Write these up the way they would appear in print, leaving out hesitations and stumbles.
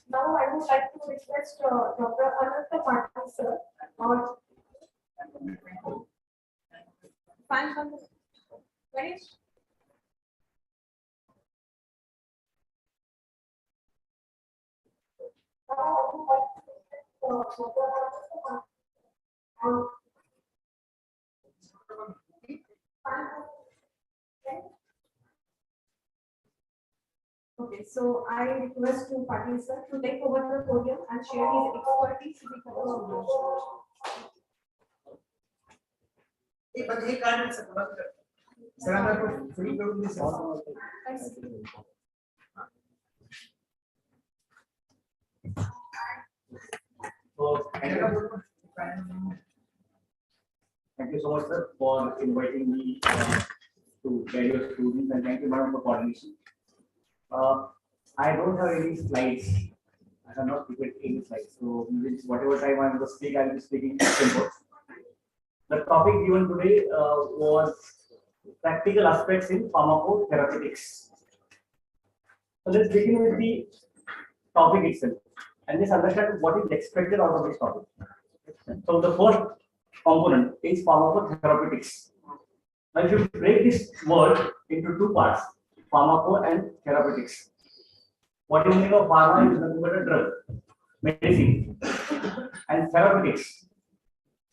now I would like to request Dr. Ananta Patil sir. Fine, Ganesh. Okay, so I request to Patil sir to take over the podium and share his expertise with the students. So, thank you so much, sir, for inviting me to guide your students, and thank you, madam, for coordination. I don't have any slides. I have not prepared any slides. So, whatever time I'm going to speak, I will be speaking simple. The topic given today was practical aspects in pharmacotherapeutics. So, let's begin with the topic itself and let's understand what is expected out of this topic. So, the first component is pharmacotherapeutics. Now, if you break this word into two parts, pharmaco and therapeutics. What is the meaning of pharma is nothing but a drug, medicine, and therapeutics.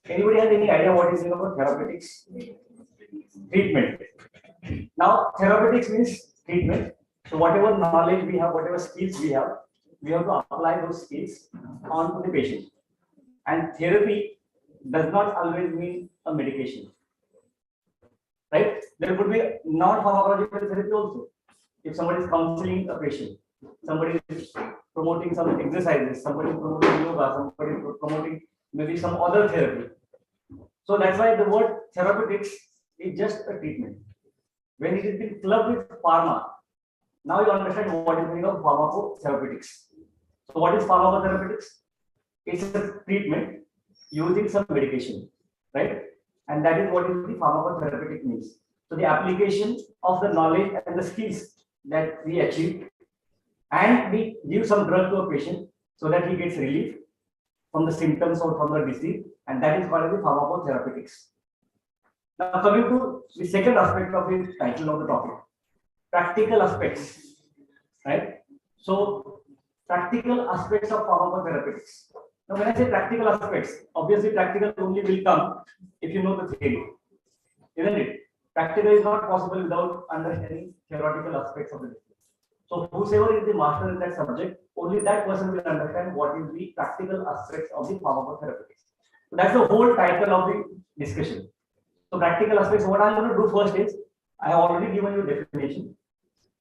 Anybody has any idea what is the meaning of therapeutics? Treatment. Now, therapeutics means treatment. So, whatever knowledge we have, whatever skills we have to apply those skills onto the patient. And therapy does not always mean a medication. Right? There could be non-pharmacological therapy also. If somebody is counseling a patient, somebody is promoting some exercises, somebody is promoting yoga, somebody is promoting maybe some other therapy. So that's why the word therapeutics is just a treatment. When it is been clubbed with pharma, now you understand what is the meaning of pharmacotherapeutics. So what is pharmacotherapeutics? It's a treatment using some medication, right? And that is what is the pharmacotherapeutic means. So the application of the knowledge and the skills that we achieve, and we give some drug to a patient so that he gets relief from the symptoms or from the disease, and that is called as the pharmacotherapeutics. Now coming to the second aspect of the title of the topic, practical aspects, right? So practical aspects of pharmacotherapeutics. Now when I say practical aspects, obviously practical only will come if you know the theory, isn't it? Practical is not possible without understanding theoretical aspects of the discipline. So whosoever is the master in that subject, only that person will understand what is the practical aspects of the pharmacotherapeutics. So that's the whole title of the discussion. So practical aspects, what I'm going to do first is, I have already given you a definition.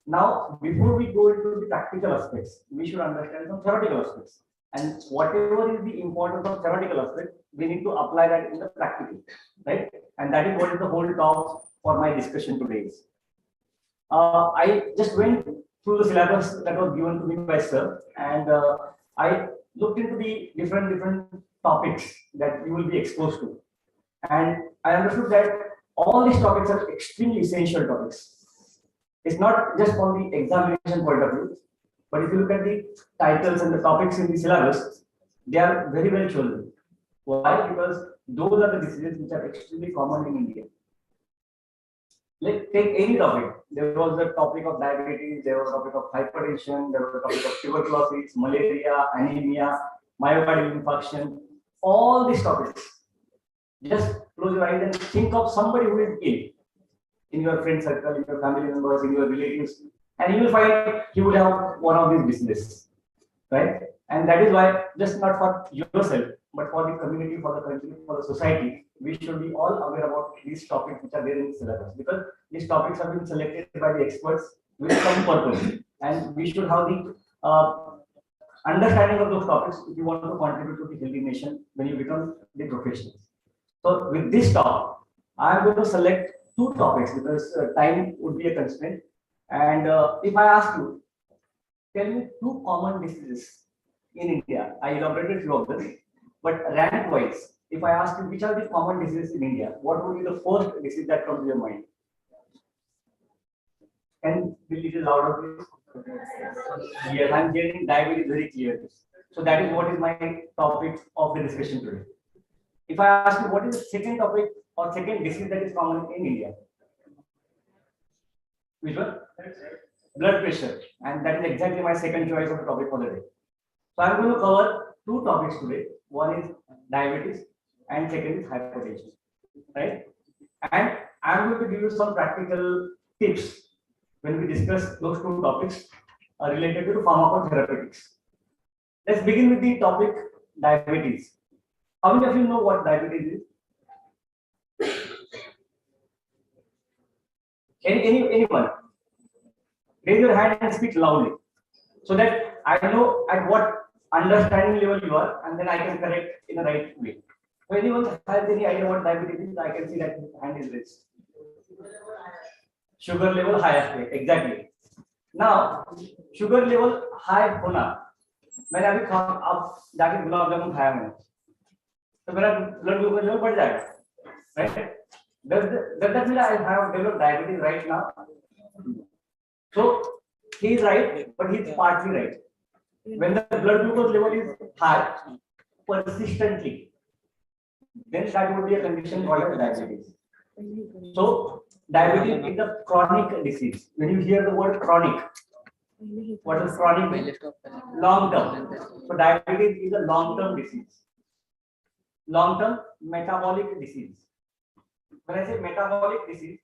Now, before we go into the practical aspects, we should understand some theoretical aspects. And whatever is the importance of theoretical aspect, we need to apply that in the practical, right? And that is what is the whole talk for my discussion today is. I just went through the syllabus that was given to me by sir, and I looked into the different topics that you will be exposed to, and I understood that all these topics are extremely essential topics. It's not just from the examination point of view, but if you look at the titles and the topics in the syllabus, they are very well chosen. Why? Because those are the diseases which are extremely common in India. Let's take any topic. There was the topic of diabetes, there was a topic of hypertension, there was a topic of tuberculosis, malaria, anemia, myocardial infarction, all these topics. Just close your eyes and think of somebody who is ill in your friend circle, in your family members, in your relatives, and you will find he will have one of these diseases, right? And that is why, just not for yourself, but for the community, for the country, for the society, we should be all aware about these topics which are there in the syllabus, because these topics have been selected by the experts with some purpose, and we should have the understanding of those topics if you want to contribute to the healthy nation when you become the professionals. So with this talk, I am going to select two topics because time would be a constraint. And if I ask you, tell me two common diseases in India, I elaborated few of them, but rank wise, if I ask you which are the common diseases in India, what would be the first disease that comes to your mind? Can be a little louder, please? Yes, I'm getting diabetes very clearly. So that is what is my topic of the discussion today. If I ask you what is the second topic or second disease that is common in India, which one? Blood pressure, and that is exactly my second choice of the topic for the day. So I'm going to cover two topics today. One is diabetes, and second is hypertension, right? And I'm going to give you some practical tips when we discuss those two topics related to pharmacotherapeutics. Let's begin with the topic diabetes. How many of you know what diabetes is? Anyone? Raise your hand and speak loudly so that I know at what understanding level you are, and then I can correct in the right way. So anyone has any idea what diabetes is? I can see that hand is raised. Sugar level high, exactly. Now sugar level high होना, मैंने अभी अब जाके गुलाब जामुन खाया मैंने, तो मेरा blood glucose level बढ़ जाएगा, right? Does that mean I have developed diabetes right now? So he is right, but he is partly right. When the blood glucose level is high persistently, then that would be a condition called as diabetes. So diabetes is a chronic disease. When you hear the word chronic, what is chronic? Long term. So diabetes is a long-term disease. Long-term metabolic disease. When I say metabolic disease,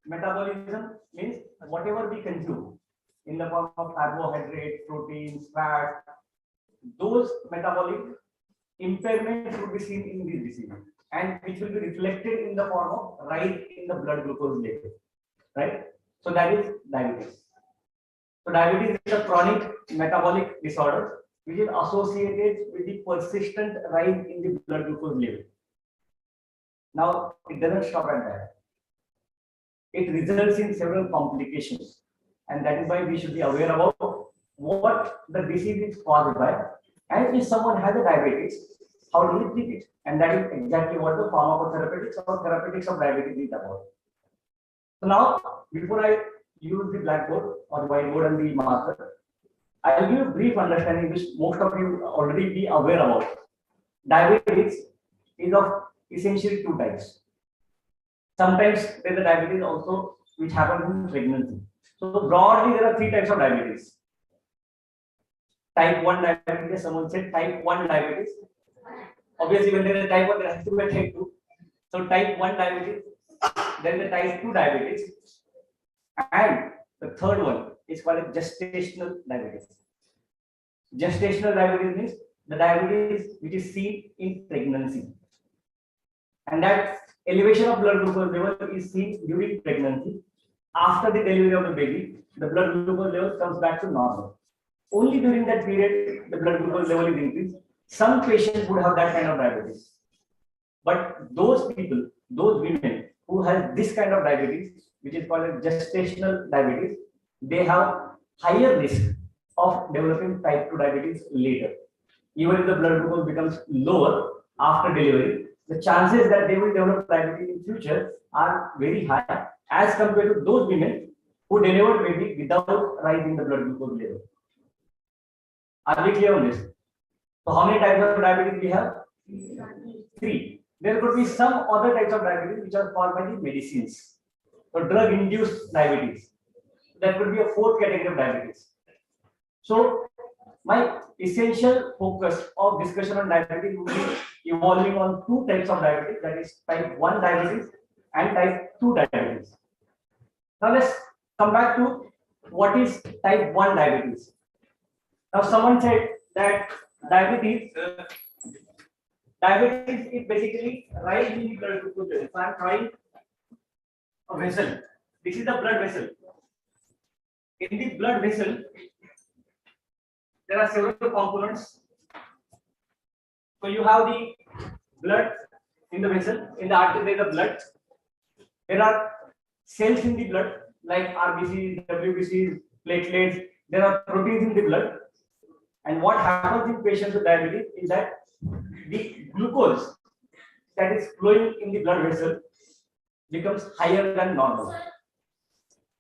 metabolism means whatever we consume in the form of carbohydrate, proteins, fat, those metabolic impairments would be seen in this disease, and which will be reflected in the form of rise in the blood glucose level, right? So that is diabetes. So diabetes is a chronic metabolic disorder which is associated with the persistent rise in the blood glucose level. Now it doesn't stop at that. It results in several complications, and that is why we should be aware about what the disease is caused by, and if someone has a diabetes, how do we treat it? And that is exactly what the pharmacotherapeutics or therapeutics of diabetes is about. So now, before I use the blackboard or the whiteboard and the marker, I will give a brief understanding which most of you already be aware about. Diabetes is of essentially two types. Sometimes there is a diabetes also which happens in pregnancy. So broadly, there are three types of diabetes. Type 1 diabetes, someone said type 1 diabetes. Obviously, when there is a type 1, there has to be a type 2. So type 1 diabetes, then the type 2 diabetes, and the third one is called gestational diabetes. Gestational diabetes means the diabetes which is seen in pregnancy, and that elevation of blood glucose level is seen during pregnancy. After the delivery of the baby, the blood glucose level comes back to normal. Only during that period, the blood glucose level is increased. Some patients would have that kind of diabetes, but those people, those women who have this kind of diabetes, which is called gestational diabetes, they have higher risk of developing type 2 diabetes later. Even if the blood glucose becomes lower after delivery, the chances that they will develop diabetes in future are very high as compared to those women who delivered baby without rising the blood glucose level. Are we clear on this? So how many types of diabetes we have? Three. There could be some other types of diabetes which are caused by the medicines. So drug-induced diabetes. That could be a fourth category of diabetes. So my essential focus of discussion on diabetes will be evolving on two types of diabetes, that is type 1 diabetes and type 2 diabetes. Now let's come back to what is type 1 diabetes. Now someone said that diabetes is basically rise in the blood glucose level. So I'm trying a vessel. This is the blood vessel. In the blood vessel, there are several components. So you have the blood in the vessel. In the artery, there is the blood. There are cells in the blood like RBCs, WBCs, platelets. There are proteins in the blood. And what happens in patients with diabetes is that the glucose that is flowing in the blood vessel becomes higher than normal.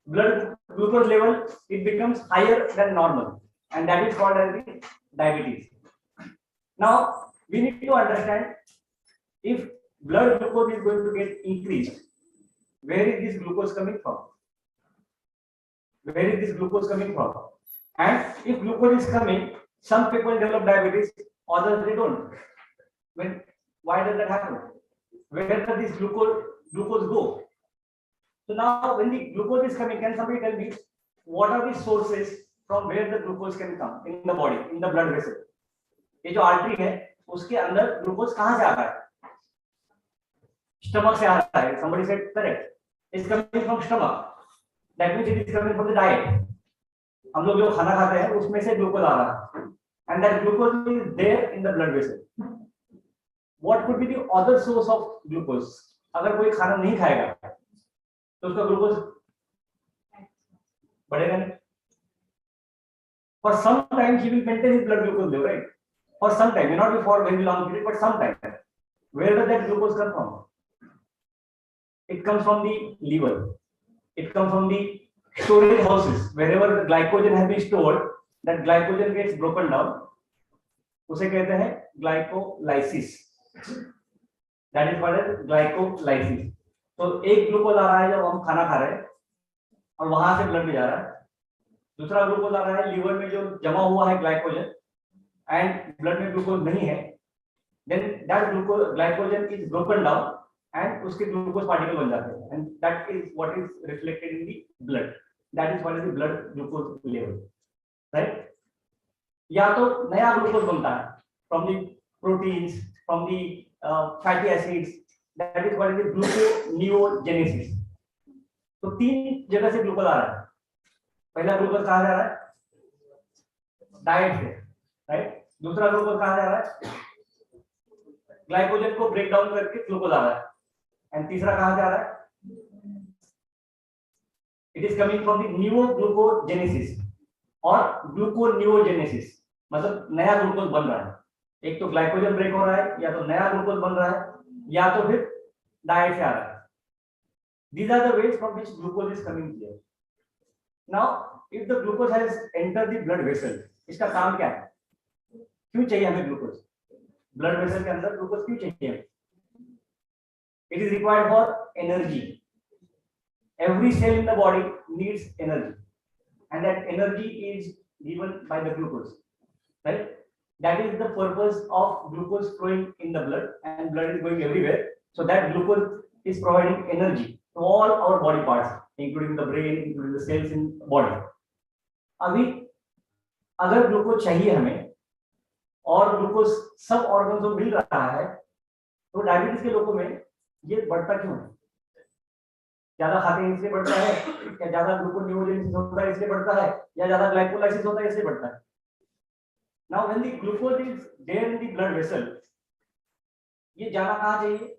blood glucose level, it becomes higher than normal, and that is called as the diabetes. Now we need to understand, if blood glucose is going to get increased, where is this glucose coming from? Where is this glucose coming from? And if glucose is coming, some people develop diabetes, others they don't. Why does that happen? Where does this glucose go? So now when the glucose is coming, can somebody tell me what are the sources from where the glucose can come in the body, in the blood vessel? ये जो artery है उसके अंदर glucose कहां से आ रहा है? Stomach से आ रहा है. Somebody said correct. It's coming from stomach. That means it is coming from the diet. हम लोग जो खाना खाते हैं उसमें से ग्लूकोज आ रहा है, and that glucose is there in the blood vessel. What could be the other source of glucose? अगर कोई खाना नहीं खाएगा तो उसका ग्लूकोज बढ़ेगा नहीं. For some time he will maintain his blood glucose level, right? For some time, may not be for very long period, but some time. Where does that glucose come from? It comes from the liver. It comes from the storage houses. Wherever the glycogen has been stored, that glycogen gets broken down. उसे कहते हैं glycolysis. That is called as glycolysis. तो एक glucose आ रहा है जब हम खाना खा रहे हैं और वहां से ब्लड में जा रहा है. दूसरा ग्लूकोज आ रहा है लीवर में जो जमा हुआ है ग्लाइकोजन, एंड ब्लड में ग्लूकोज नहीं है. Then that glycogen is broken down and उसके ग्लूकोज पार्टिकल बन जाते हैं, and that is what is reflected in the blood. That is what is the blood glucose level, right? या तो नया ग्लूकोज बनता है from the proteins, from the fatty acids, that is what is gluconeogenesis. तो तीन जगह से glucose आ रहा है. पहला ग्लूकोज कहां जा रहा है? डाइट से, राइट? दूसरा ग्लूकोज कहां जा रहा है? ग्लाइकोजन को ब्रेक डाउन करके ग्लूकोज आ रहा है. एंड तीसरा कहां जा रहा है? It is coming from the neoglucogenesis और ग्लूकोनियोजेनेसिस, मतलब नया ग्लूकोज बन रहा है. एक तो ग्लाइकोजन ब्रेक हो रहा है, या तो नया ग्लूकोज बन रहा है, या तो फिर डाइट से आ रहा है. These are the ways from which glucose is coming here. Now, if the glucose has entered the blood vessel, इसका काम क्या है? क्यों चाहिए हमें ग्लूकोज? ब्लड वेसल के अंदर ग्लूकोज क्यों चाहिए? It is required for energy. Every cell in the body needs energy, and that energy is given by the glucose, right? That is the purpose of glucose flowing in the blood, and blood is going everywhere. So that glucose is providing energy to all our body parts, including the brain, including the cells in the body. अभी अगर glucose चाहिए हमें और glucose सब organ को मिल रहा है, तो डायबिटीज के लोगों में ये बढ़ता क्यों है? ज्यादा खाते हैं इसलिए बढ़ता है, या ज्यादा ग्लूकोनियोजेनेसिस होता है इसलिए बढ़ता है, या ज्यादा ग्लाइकोलाइसिस होता है इसलिए बढ़ता है? Now when the glucose is there in the blood vessel, ये जाना कहाँ चाहिए?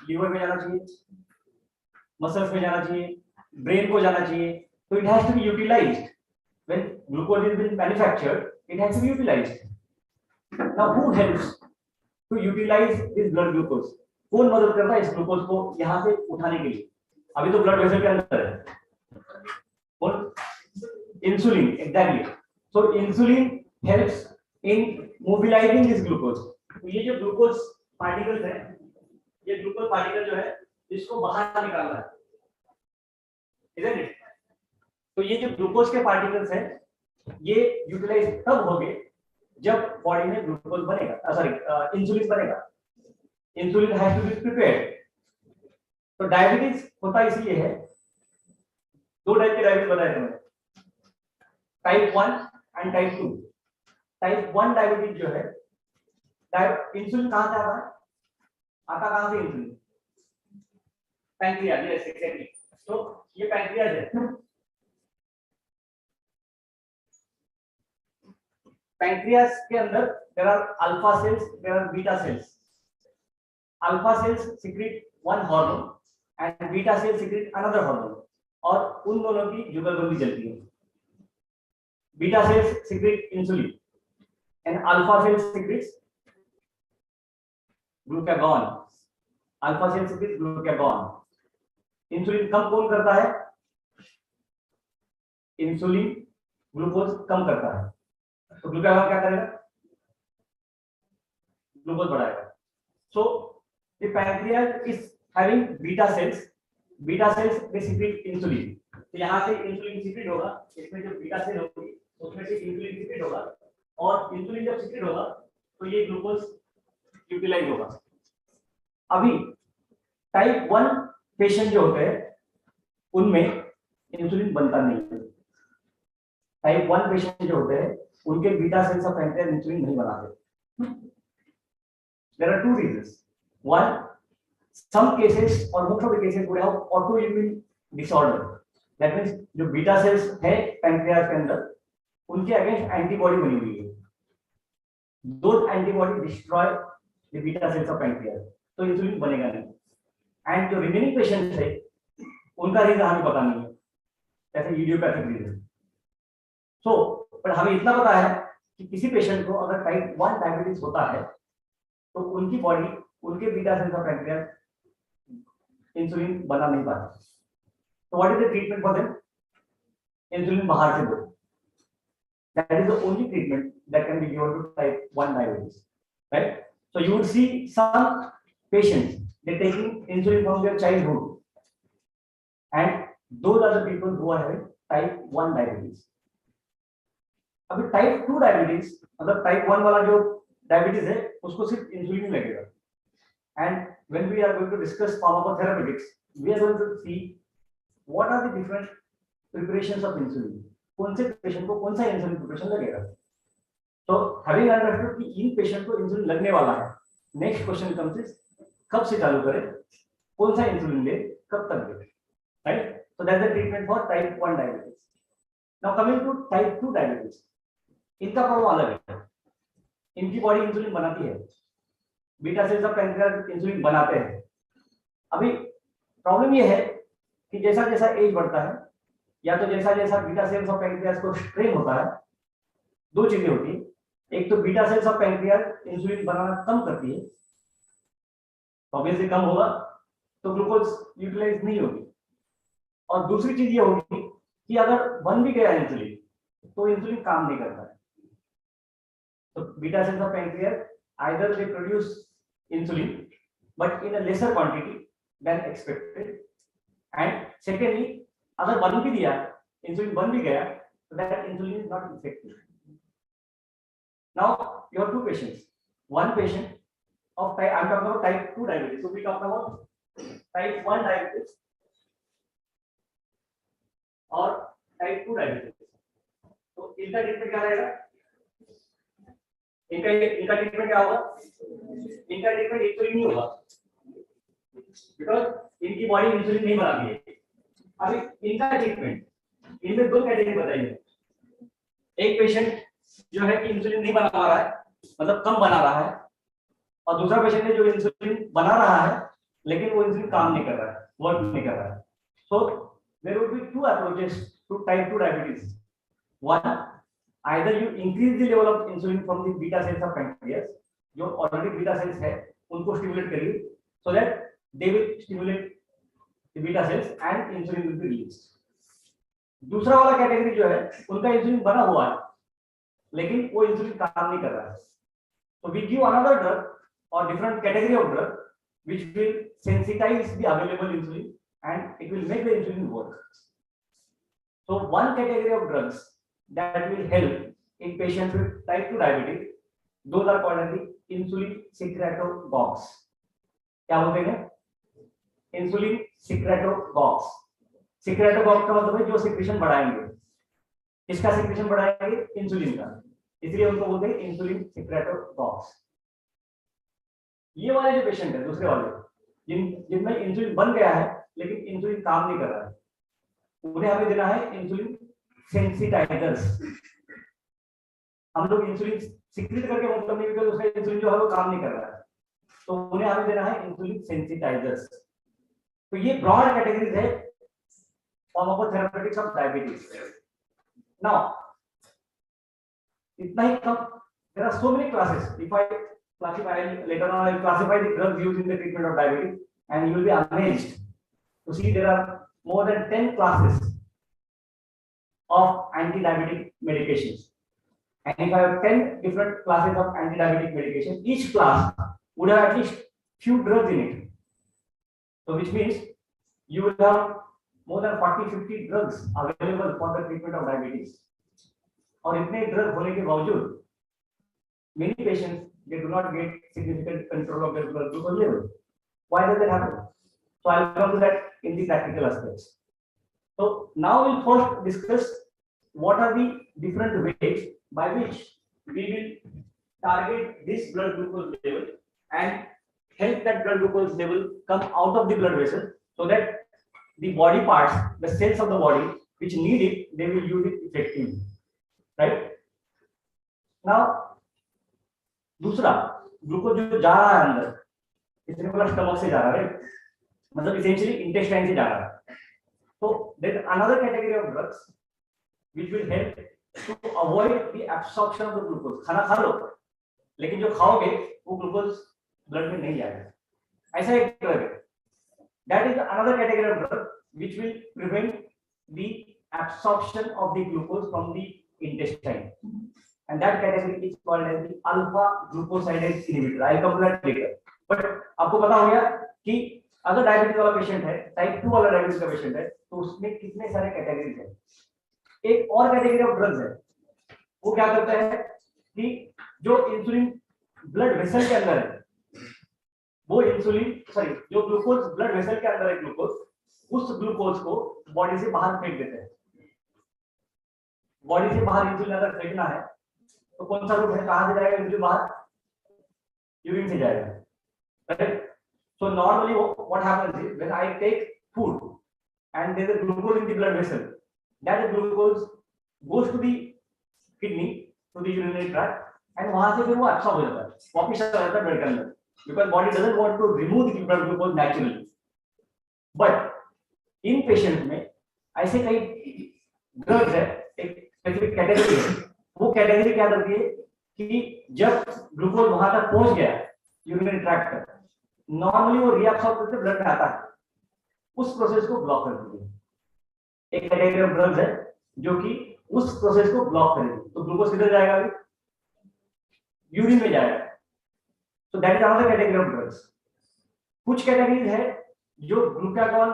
लीवर में जाना चाहिए, मसल्स में जाना चाहिए, ब्रेन को जाना चाहिए. तो it has to be utilized. When glucose is being manufactured, it has to be utilized. Now who helps to utilize this blood glucose? कौन मदद करता है इस ग्लूकोज को यहाँ से उठाने के लिए? अभी तो ब्लड वेसल के अंदर है. कौन? Insulin. Exactly. So insulin helps in mobilizing this glucose. तो ये जो ग्लूकोज पार्टिकल्स है, ये ग्लूकोज पार्टिकल जो है इसको बाहर निकालना है, isn't it? तो ये जो ग्लूकोज के पार्टिकल्स हैं ये यूटिलाइज तब होंगे जब बॉडी में ग्लूकोज बनेगा, सॉरी इंसुलिन बनेगा. Insulin has to be prepared. तो डायबिटीज होता इसलिए है. दो टाइप के डायबिटीज बताए मैंने, type 1 and type 2. Type 1 diabetes जो है, इंसुलिन कहां से आता है? आता कहां से इंसुलिन? पैंक्रियाज. Yes exactly. तो ये पैंक्रियाज है. पैंक्रियाज के अंदर there are alpha cells, there are beta cells. Alpha cells secrete one hormone and beta cells secrete another hormone, और उन दोनों की जुगलबंदी चलती है. Beta cells secrete insulin and alpha cells secrete glucagon. Alpha cells secrete glucagon. Insulin कम कौन करता है? इंसुलिन ग्लूकोज कम करता है, तो ग्लूकागॉन क्या करेगा, ग्लूकोज बढ़ाएगा. So the pancreas is having beta cells. Beta cells they secret insulin. तो यहाँ से इंसुलिन सीक्रेट होगा, इसमें जो बीटा सेल होगी उसमें से इंसुलिन सीक्रेट होगा, और इंसुलिन जब सीक्रेट होगा तो ये ग्लूकोज यूटिलाइज होगा. अभी टाइप 1 पेशेंट जो होते हैं उनमें इंसुलिन बनता नहीं है. टाइप 1 पेशेंट जो होते हैं उनके beta cells of pancreas insulin नहीं बनाते. There are two reasons. One, some cases or most of the cases would have autoimmune disorder. That means जो बीटा सेल्स है पैंक्रियाज के अंदर उनके अगेंस्ट एंटीबॉडी बनी हुई है. Those antibody destroy the beta cells of pancreas. तो insulin बनेगा नहीं. एंड जो रिमेनिंग पेशेंट्स है उनका रीजन हमें पता नहीं है, जैसे इडियोपैथिक रीजन. सो पर हमें इतना पता है कि किसी पेशेंट को अगर टाइप 1 डायबिटीज होता है तो उनकी बॉडी उनके beta cells of pancreas insulin बना नहीं पाता. तो what is the treatment for them? Insulin बाहर से दो. That is the only treatment that can be given to type 1 diabetes, right? So you would see some patients they taking insulin from their childhood, and those are the people who are having type 1 diabetes. अभी type 2 diabetes, मतलब type 1 वाला जो diabetes है उसको सिर्फ insulin ही लगेगा. And when we are going to discuss pharmacotherapeutics, we are going to see what are the different preparations of insulin. कौन से पेशेंट को कौन सा इंसुलिन प्रिपरेशन लगेगा. तो हैविंग अंडरस्टूड कि इन पेशेंट को इंसुलिन लगने वाला है, नेक्स्ट क्वेश्चन कम्स इज कब से चालू करें, कौन सा इंसुलिन ले, कब तक ले, right? So that's the treatment for type 1 diabetes. Now coming to type 2 diabetes, इनका प्रॉब्लम अलग है. इनकी बॉडी इंसुलिन बनाती है, beta cells of pancreas insulin बनाते हैं. अभी प्रॉब्लम ये है कि जैसा जैसा एज बढ़ता है या तो जैसा जैसा बीटा सेल्स ऑफ पैंक्रियाज को स्ट्रेन होता है, दो चीजें होती है. एक तो beta cells of pancreas insulin बनाना कम करती है, ऑब्वियसली कम होगा तो ग्लूकोज यूटिलाइज नहीं होगी. और दूसरी चीज ये होगी कि अगर बन भी गया इंसुलिन तो इंसुलिन काम नहीं करता है. तो beta cells of pancreas either they produce insulin but in a lesser quantity than expected, and secondly अगर बन भी दिया, इंसुलिन बन भी गया, तो that insulin is not effective. Now you have two patients, one patient of type, I'm talking about type 2 diabetes. So we talk about type 1 diabetes और type 2 diabetes. तो इनका ट्रीटमेंट क्या रहेगा? इनका ट्रीटमेंट क्या होगा? इनका ट्रीटमेंट इंसुलिन नहीं होगा, बिकॉज इनकी बॉडी इंसुलिन नहीं बनाती है. अभी इनका ट्रीटमेंट, इनमें दो कैटेगरी बताइए. एक पेशेंट जो है कि इंसुलिन नहीं बना पा रहा है, मतलब कम बना रहा है, और दूसरा पेशेंट है जो इंसुलिन बना रहा है लेकिन वो इंसुलिन काम नहीं कर रहा है, वर्क नहीं कर रहा है. So there would be two approaches to type 2 diabetes. One, either you increase the level of insulin from the beta cells of pancreas, जो ऑलरेडी बीटा सेल्स है उनको स्टिमुलेट करिए so that they will stimulate the beta cells and insulin will be released. दूसरा वाला category जो है उनका insulin बना हुआ है लेकिन वो इंसुलिन काम नहीं कर रहा है. So we give another drug or different category of drug which will sensitize the available insulin and it will make the insulin work. So one category of drugs that will help in patients with type 2 diabetes, those are called as the insulin secretagogues. क्या बोलते हैं? Insulin secretagogues. secretagogue का मतलब है जो secretion बढ़ाएंगे. किसका secretion बढ़ाएंगे? इंसुलिन का. इसलिए उनको बोलते हैं इंसुलिन secretagogues. ये वाले जो पेशेंट है, दूसरे वाले जिनमें इंसुलिन बन गया है लेकिन इंसुलिन काम नहीं कर रहा है, उन्हें हमें देना है इंसुलिन सेंसिटाइजर्स. हम लोग इंसुलिन सिक्रेट करके मतलब नहीं, बिकॉज़ उसका इंसुलिन जो है वो काम नहीं कर रहा है, तो उन्हें हमें देना है इंसुलिन सेंसिटाइजर्स. तो ये ब्रॉड कैटेगरीज है फार्माकोथेरेपेटिक्स ऑफ डायबिटीज. नाउ इतना ही कम, there are so many classes. If I classify later on, I will classify the drugs used in the treatment of diabetes, and you will be amazed to see there are more than 10 classes of anti-diabetic medications. And if I have 10 different classes of anti-diabetic medication, each class would have at least few drugs in it. So which means you will have more than 40-50 drugs available for the treatment of diabetes. और इतने drug होने के बावजूद many patients they do not get significant control of their blood glucose level. Why does that happen? So I'll come to that in the practical aspects. So now we'll first discuss what are the different ways by which we will target this blood glucose level and help that blood glucose level come out of the blood vessel so that the body parts, the cells of the body which need it, they will use it effectively, right? Now, दूसरा glucose जो जा रहा है अंदर, इसने बोला stomach से जा रहा है, मतलब essentially intestine से जा रहा है. So there is another category of drugs which will help to avoid the absorption of the glucose. खाना खा लो, लेकिन जो खाओगे वो ग्लूकोज ब्लड में नहीं जाएगा. ऐसा एक ड्रग है. That is another category of drug which will prevent the absorption of the glucose from the intestine. And that category is called as the alpha glucosidase inhibitor. I'll come to that later. But आपको पता हो गया कि अगर diabetes वाला patient है, type 2 वाला diabetes का पेशेंट है, तो उसमें कितने सारे कैटेगरीज हैं. एक और कैटेगरी ऑफ ड्रग्स है, वो क्या करता है कि जो इंसुलिन ब्लड वेसल के अंदर है, वो जो ग्लूकोज ब्लड वेसल के अंदर है ग्लूकोज, उस ग्लूकोज को बॉडी से बाहर फेंक देते हैं. बॉडी से बाहर इंसुलिन अगर फेंकना है तो कौन सा रूट है, कहां से जाएगा इंसुलिन बाहर? यूरिन से जाएगा, right? So normally what happens is when I take food and there is a glucose in the blood vessel, that glucose goes to the kidney, to the urinary tract, and वहां से फिर वो absorb हो जाता है, वापस आ जाता है ब्लड के अंदर, because body doesn't want to remove the blood glucose naturally. But in patients में ऐसे कई drugs है, एक specific category है, वो category क्या करती है कि जब ग्लूकोज वहां तक पहुंच गया यूरिनरी ट्रैक्ट तक, नॉर्मली वो रीअब्सॉर्ब करके ब्लड में आता है, उस प्रोसेस को ब्लॉक कर देती है. एक कैटेगरी ऑफ ड्रग्स है जो कि उस प्रोसेस को ब्लॉक करेगी. तो ग्लूकोज किधर जाएगा? यूरिन में जाएगा. तो that is another category of drugs. कुछ कैटेगरीज है जो ग्लूकागॉन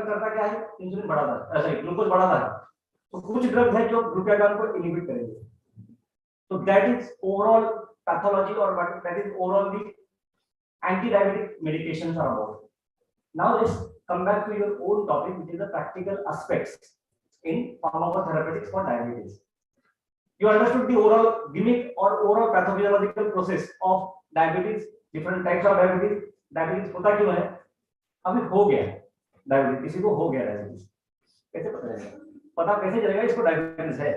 करता क्या है, इंसुलिन बढ़ाता है, सॉरी ग्लूकोज बढ़ाता है. तो कुछ ड्रग्स है जो ग्लूकागॉन को इनहिबिट करेंगे. तो दैट इज ओवरऑल पैथोलॉजी और that is overall the anti-diabetic medications are about. Now let's come back to your own topic, which is the practical aspects in pharmacotherapeutics for diabetes. You understood the overall gimmick or overall pathophysiological process of diabetes, different types of diabetes. Diabetes होता क्यों है? अभी हो गया diabetes, किसी को हो गया diabetes, कैसे पता चलेगा? पता कैसे चलेगा इसको diabetes है?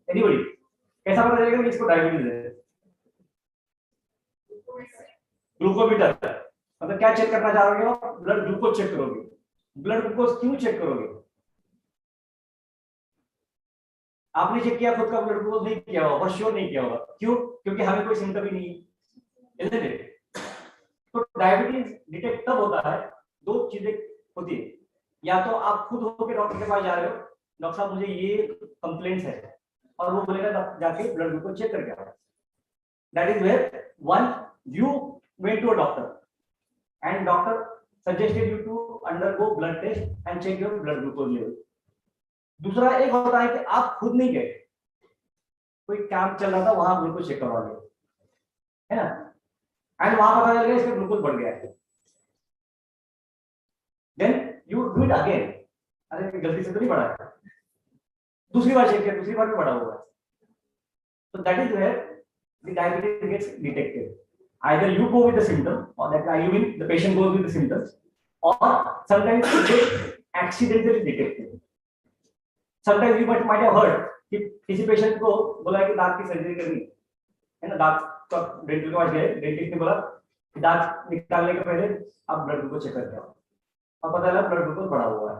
Anybody? कैसा पता चलेगा कि इसको diabetes है? ग्लूकोमीटर, मतलब क्या चेक करना चाह रहे हो? ब्लड ग्लूकोज चेक करोगे. ब्लड ग्लूकोज क्यों चेक करोगे? आपने चेक किया खुद का ब्लड ग्लूकोज नहीं किया होगा, और श्योर नहीं किया होगा. क्यों? क्योंकि हमें कोई सिम्टम ही नहीं है, isn't it? तो डायबिटीज डिटेक्ट तब होता है, दो चीजें होती है. या तो आप खुद होकर डॉक्टर के पास जा रहे हो, डॉक्टर साहब मुझे ये कंप्लेंट्स है, और वो बोलेगा जाके ब्लड ग्लूकोज चेक करके आओ. That is where one you went to a doctor and doctor suggested you to undergo blood test and check your blood glucose level. दूसरा एक होता है कि आप खुद नहीं गए, कोई काम चल रहा था वहां ग्लूकोज चेक करवा लिया, है ना, एंड वहां पता चल गया इसका ग्लूकोज बढ़ गया है. Then you do it again, अरे गलती से तो नहीं बढ़ा है, दूसरी बार चेक किया, दूसरी बार भी बढ़ा हुआ है. So that is where the diabetes gets detected. Either you go with the symptom, or that you mean the patient goes with the symptoms, or sometimes it gets accidentally detected. Sometimes you might have heard कि किसी patient को बोला कि दांत की surgery करनी है ना, दांत का डेंटल के पास गए, डेंटिस्ट ने बोला कि दांत निकालने के पहले आप ब्लड ग्लूकोज चेक करके आओ, और पता चला ब्लड ग्लूकोज बढ़ा हुआ है.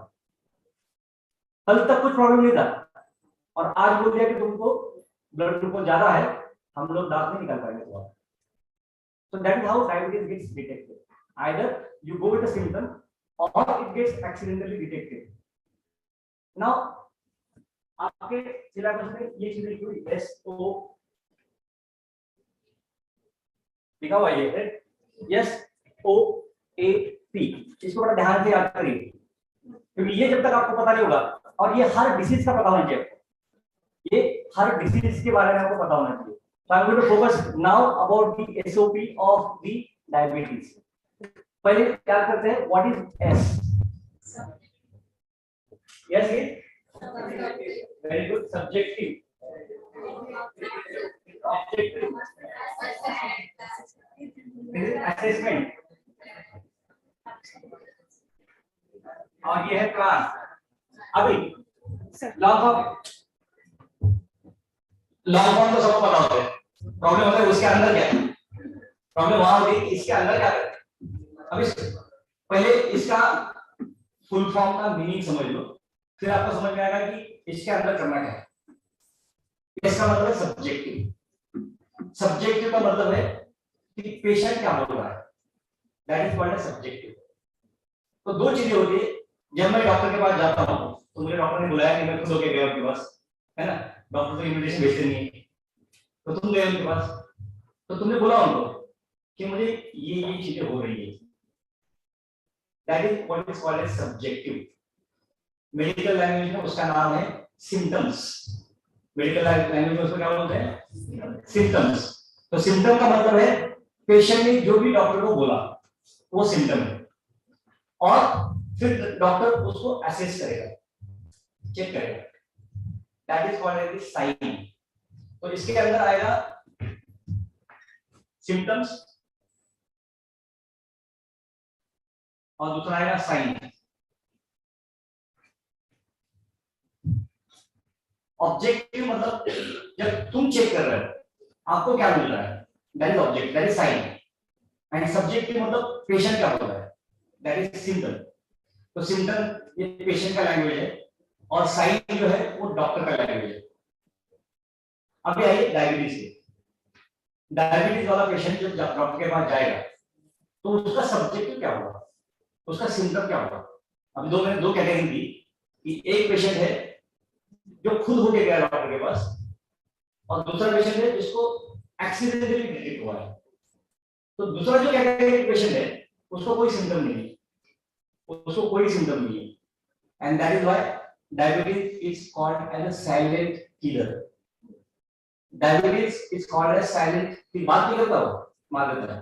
कल तक कुछ प्रॉब्लम नहीं था, और आज बोल दिया कि तुमको ब्लड ग्लूकोज ज्यादा है, हम लोग दांत नहीं निकाल पाएंगे तुम्हारा. So that is how diabetes gets detected. Either you go with the symptom or it gets accidentally detected. Now आपके सिलेबस में ये चीजें लिखी हुई SO लिखा हुआ है, SOAP, इसको बड़ा ध्यान से याद करिए क्योंकि ये जब तक आपको पता नहीं होगा, और ये हर डिसीज का पता होना चाहिए, ये हर डिसीज के बारे में आपको पता होना चाहिए। So I'm going to focus now about the SOP of the diabetes. पहले क्या करते हैं, what is S? Yes, very good. Subjective, objective, assessment, और ये है क्लास। अभी लॉन्ग फॉर्म तो सबको पता होता है, प्रॉब्लम होता है उसके अंदर क्या है, प्रॉब्लम वहां होती है इसके अंदर क्या है। अभी पहले इसका फुल फॉर्म का मीनिंग समझ लो, फिर आपको समझ में आएगा कि इसके अंदर करना क्या है। इसका मतलब है सब्जेक्टिव। सब्जेक्टिव का मतलब है कि पेशेंट क्या बोल रहा है, दैट इज कॉल्ड सब्जेक्टिव। तो दो चीजें होती है, जब मैं डॉक्टर के पास जाता हूँ तो मुझे डॉक्टर ने बुलाया कि मैं खुद होके गया उनके पास, है ना, डॉक्टर तो इन्विटेशन भेजते नहीं है, तो तुम गए उनके पास, तो तुमने बोला उनको कि मुझे ये चीजें हो रही है, that is what is called as subjective. Medical language में उसका नाम है सिम्टम्स। मेडिकल लैंग्वेज में उसको क्या बोलते हैं, सिम्टम्स। तो सिम्टम का मतलब है पेशेंट ने जो भी डॉक्टर को बोला वो सिम्टम है, और फिर डॉक्टर उसको असेस करेगा, चेक करेगा, that is called as sign. तो इसके अंदर आएगा सिम्टम्स और दूसरा आएगा साइन। ऑब्जेक्टिव मतलब जब तुम चेक कर रहे हो आपको क्या मिल रहा है, that is object, that is sine. And subjective मतलब पेशेंट क्या बोल रहा है, दैट इज सिम्टम। तो सिम्टम ये पेशेंट का लैंग्वेज है, और साइन जो है वो डॉक्टर का लैंग्वेज है। अभी आइए डायबिटीज के। डायबिटीज वाला पेशेंट जब डॉक्टर के पास जाएगा तो उसका सब्जेक्टिव क्या होगा, उसका सिम्टम क्या होगा। अभी दो कैटेगरी थी कि एक पेशेंट है जो खुद होके गया डॉक्टर के पास, और दूसरा पेशेंट है जिसको एक्सीडेंटली डिटेक्ट हुआ है। तो दूसरा जो कैटेगरी पेशेंट है उसको कोई सिम्टम नहीं है, उसको कोई सिम्टम नहीं है, and that is why diabetes is called as a silent killer. Diabetes is called as silent killer. बात नहीं करता वो, मार देता है,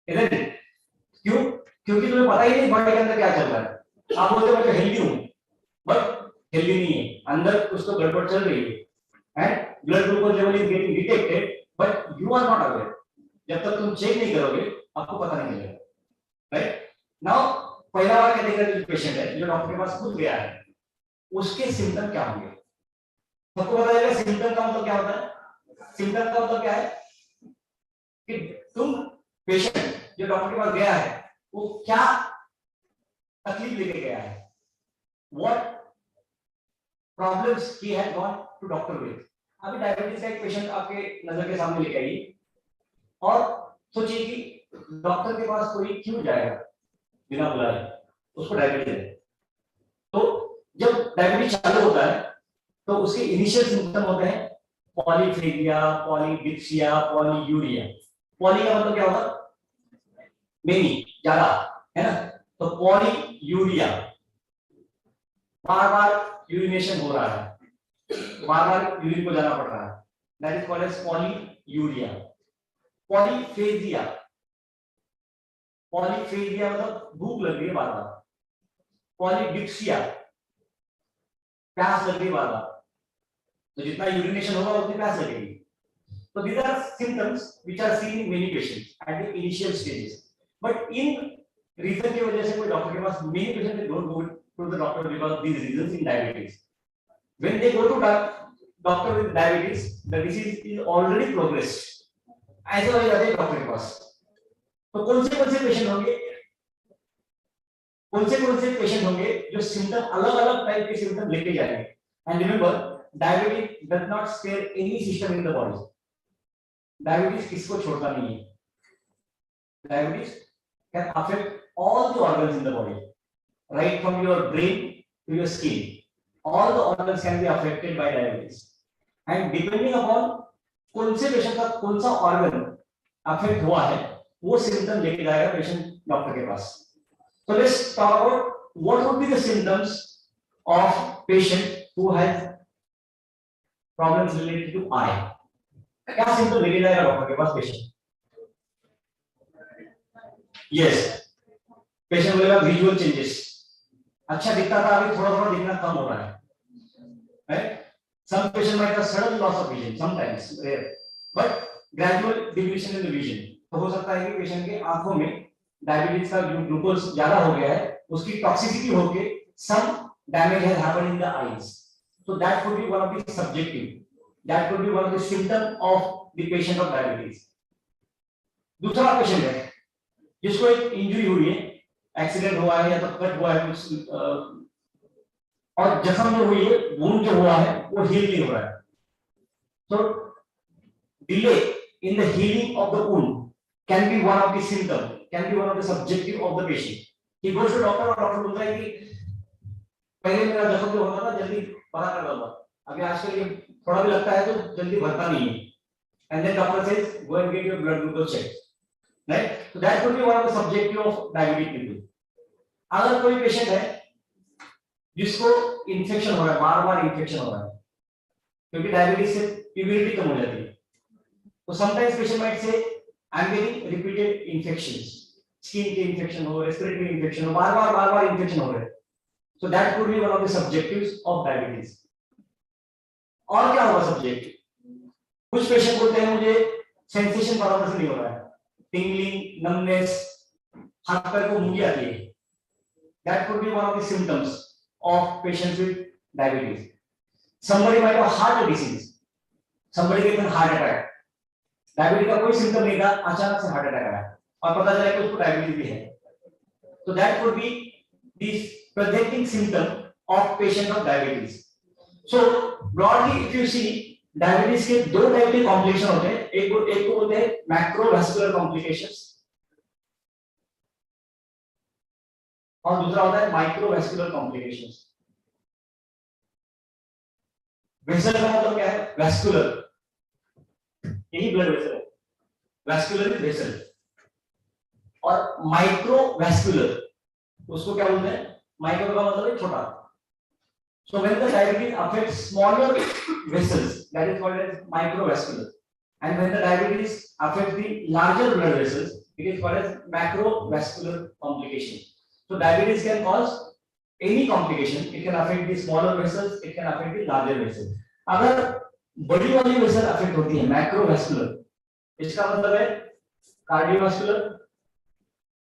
इधर क्यों, क्योंकि तुम्हें पता ही नहीं बॉडी के अंदर क्या चल रहा है। आप बोलते हो मैं तो हेल्दी हूं, बट हेल्दी नहीं है, अंदर उसको गड़बड़ चल रही है, and blood glucose level is getting detected but you are not aware. जब तक तुम चेक नहीं करोगे आपको पता नहीं चलेगा, राइट। नाउ पहला वाला कैटेगरी पेशेंट है जो डॉक्टर के पास खुद गया है, उसके सिम्टम क्या होंगे सबको पता चलेगा। सिम्टम का मतलब क्या होता है, सिम्टम का मतलब क्या है कि तुम पेशेंट जो डॉक्टर के पास गया है वो क्या तकलीफ लेके गया है, what problems he had gone to doctor with. अभी डायबिटीज का एक पेशेंट आपके नजर के सामने लेके आइए, और सोचिए कि डॉक्टर के पास कोई क्यों जाएगा बिना बुलाए, उसको डायबिटीज है। तो जब डायबिटीज चालू होता है तो उसके इनिशियल सिम्टम होते हैं पॉलीफेजिया, पॉलीडिप्सिया, पॉलीयूरिया। पॉली का मतलब क्या होगा, मेनी, ज्यादा, है ना। तो पॉलीयूरिया, बार बार यूरिनेशन हो रहा है, बार बार यूरिन को जाना पड़ रहा है, that is called as polyuria. Polyphagia, polyphagia मतलब भूख लग रही है बार बार। पॉलीडिप्सिया, प्यास लग रही है बार बार, तो जितना यूरिनेशन होगा उतनी प्यास लगेगी। तो these are symptoms which are seen in many patients at the initial stages, but in reason की वजह से कोई डॉक्टर के पास, many patients don't go to the doctor because these reasons in diabetes. When they go to doctor with diabetes, the disease is already progressed, ऐसे वाले जाते हैं doctor के पास। तो कौन से पेशेंट होंगे, कौन से पेशेंट होंगे जो सिम्टम अलग अलग टाइप के सिम्टम लेके जाएंगे। And remember, diabetes does not spare any system in the body. Diabetes किसको छोड़ता नहीं है, diabetes can affect all the organs in the body, right from your brain to your skin. All the organs can be affected by diabetes. And depending upon कौन से patient का कौन सा organ affect हुआ है, वो सिम्टम लेके जाएगा पेशेंट डॉक्टर के पास. So let's talk about what would be the symptoms of patient who has problems related to eye. क्या सिम्टम लेके जाएगा डॉक्टर के पास पेशेंट? Yes, पेशेंट बोलेगा विजुअल चेंजेस. अच्छा दिखता था, अभी थोड़ा थोड़ा दिखना कम हो रहा है. Right? Some patient might have sudden loss of vision, sometimes rare, but gradual diminution in the vision. तो हो सकता है कि पेशेंट के आंखों में डायबिटीज का जो ग्लूकोज ज्यादा हो गया है, उसकी टॉक्सिसिटी होके some damage has happened in the eyes. So that could be one of the subjective. That could be one of the symptom of the patient of diabetes. दूसरा पेशेंट है जिसको एक इंजरी हुई है, एक्सीडेंट हुआ है या तो कट हुआ है कुछ, और जख्म जो हुई है, वुंड जो हुआ है, वो हील नहीं हो रहा है. So delay in the healing of the wound can be one of the symptom, can be one of the subjective of the patient. He goes to doctor और डॉक्टर बोलता है कि पहले मेरा जख्म जो होता था जल्दी भरा करता था, अभी आजकल ये थोड़ा भी लगता है तो जल्दी भरता नहीं है. And then doctor says go and get your blood glucose checked. Right? So that could be one of the subjective of diabetic people. अगर कोई पेशेंट है जिसको इन्फेक्शन हो रहा है, बार-बार इन्फेक्शन हो रहा है, क्योंकि डायबिटीज से इम्यूनिटी कम हो जाती है, तो sometimes patient might say I am getting repeated infections, skin के इन्फेक्शन हो, रेस्पिरेटरी इन्फेक्शन हो, बार-बार इन्फेक्शन हो रहे हैं. So that could be one of the subjectives of diabetes. और क्या होगा सब्जेक्टिव? कुछ पेशेंट बोलते हैं मुझे सेंसेशन बराबर से नहीं हो रहा है, टिंगलिंग, नमनेस, हाथ पैर को मुंगी आती है. That could be one of the symptoms of patients with diabetes. Somebody might have heart disease. Somebody get a heart attack. Diabetes का कोई symptom नहीं था, अचानक से heart attack आया और पता चला कि उसको diabetes भी है. So that could be the presenting symptom of patient of diabetes. So broadly, if you see, diabetes के दो type के complication होते हैं. एक को बोलते हैं macrovascular complications और दूसरा होता है माइक्रोवेस्कुलर कॉम्प्लिकेशंस. वेसल का मतलब क्या है? वेस्कुलर, यही ब्लड वेसल है. Vascular is vessel. और माइक्रोवेस्कुलर उसको क्या बोलते हैं? माइक्रो का मतलब है छोटा. So when the diabetes affects smaller vessels, that is called as microvascular, and when the diabetes affects the larger blood vessels, it is called as macrovascular complication. So diabetes can cause any complication. It can affect the smaller vessels, it can affect the larger vessels. अगर बड़ी वाली vessel affect होती है macrovascular, इसका मतलब है cardiovascular,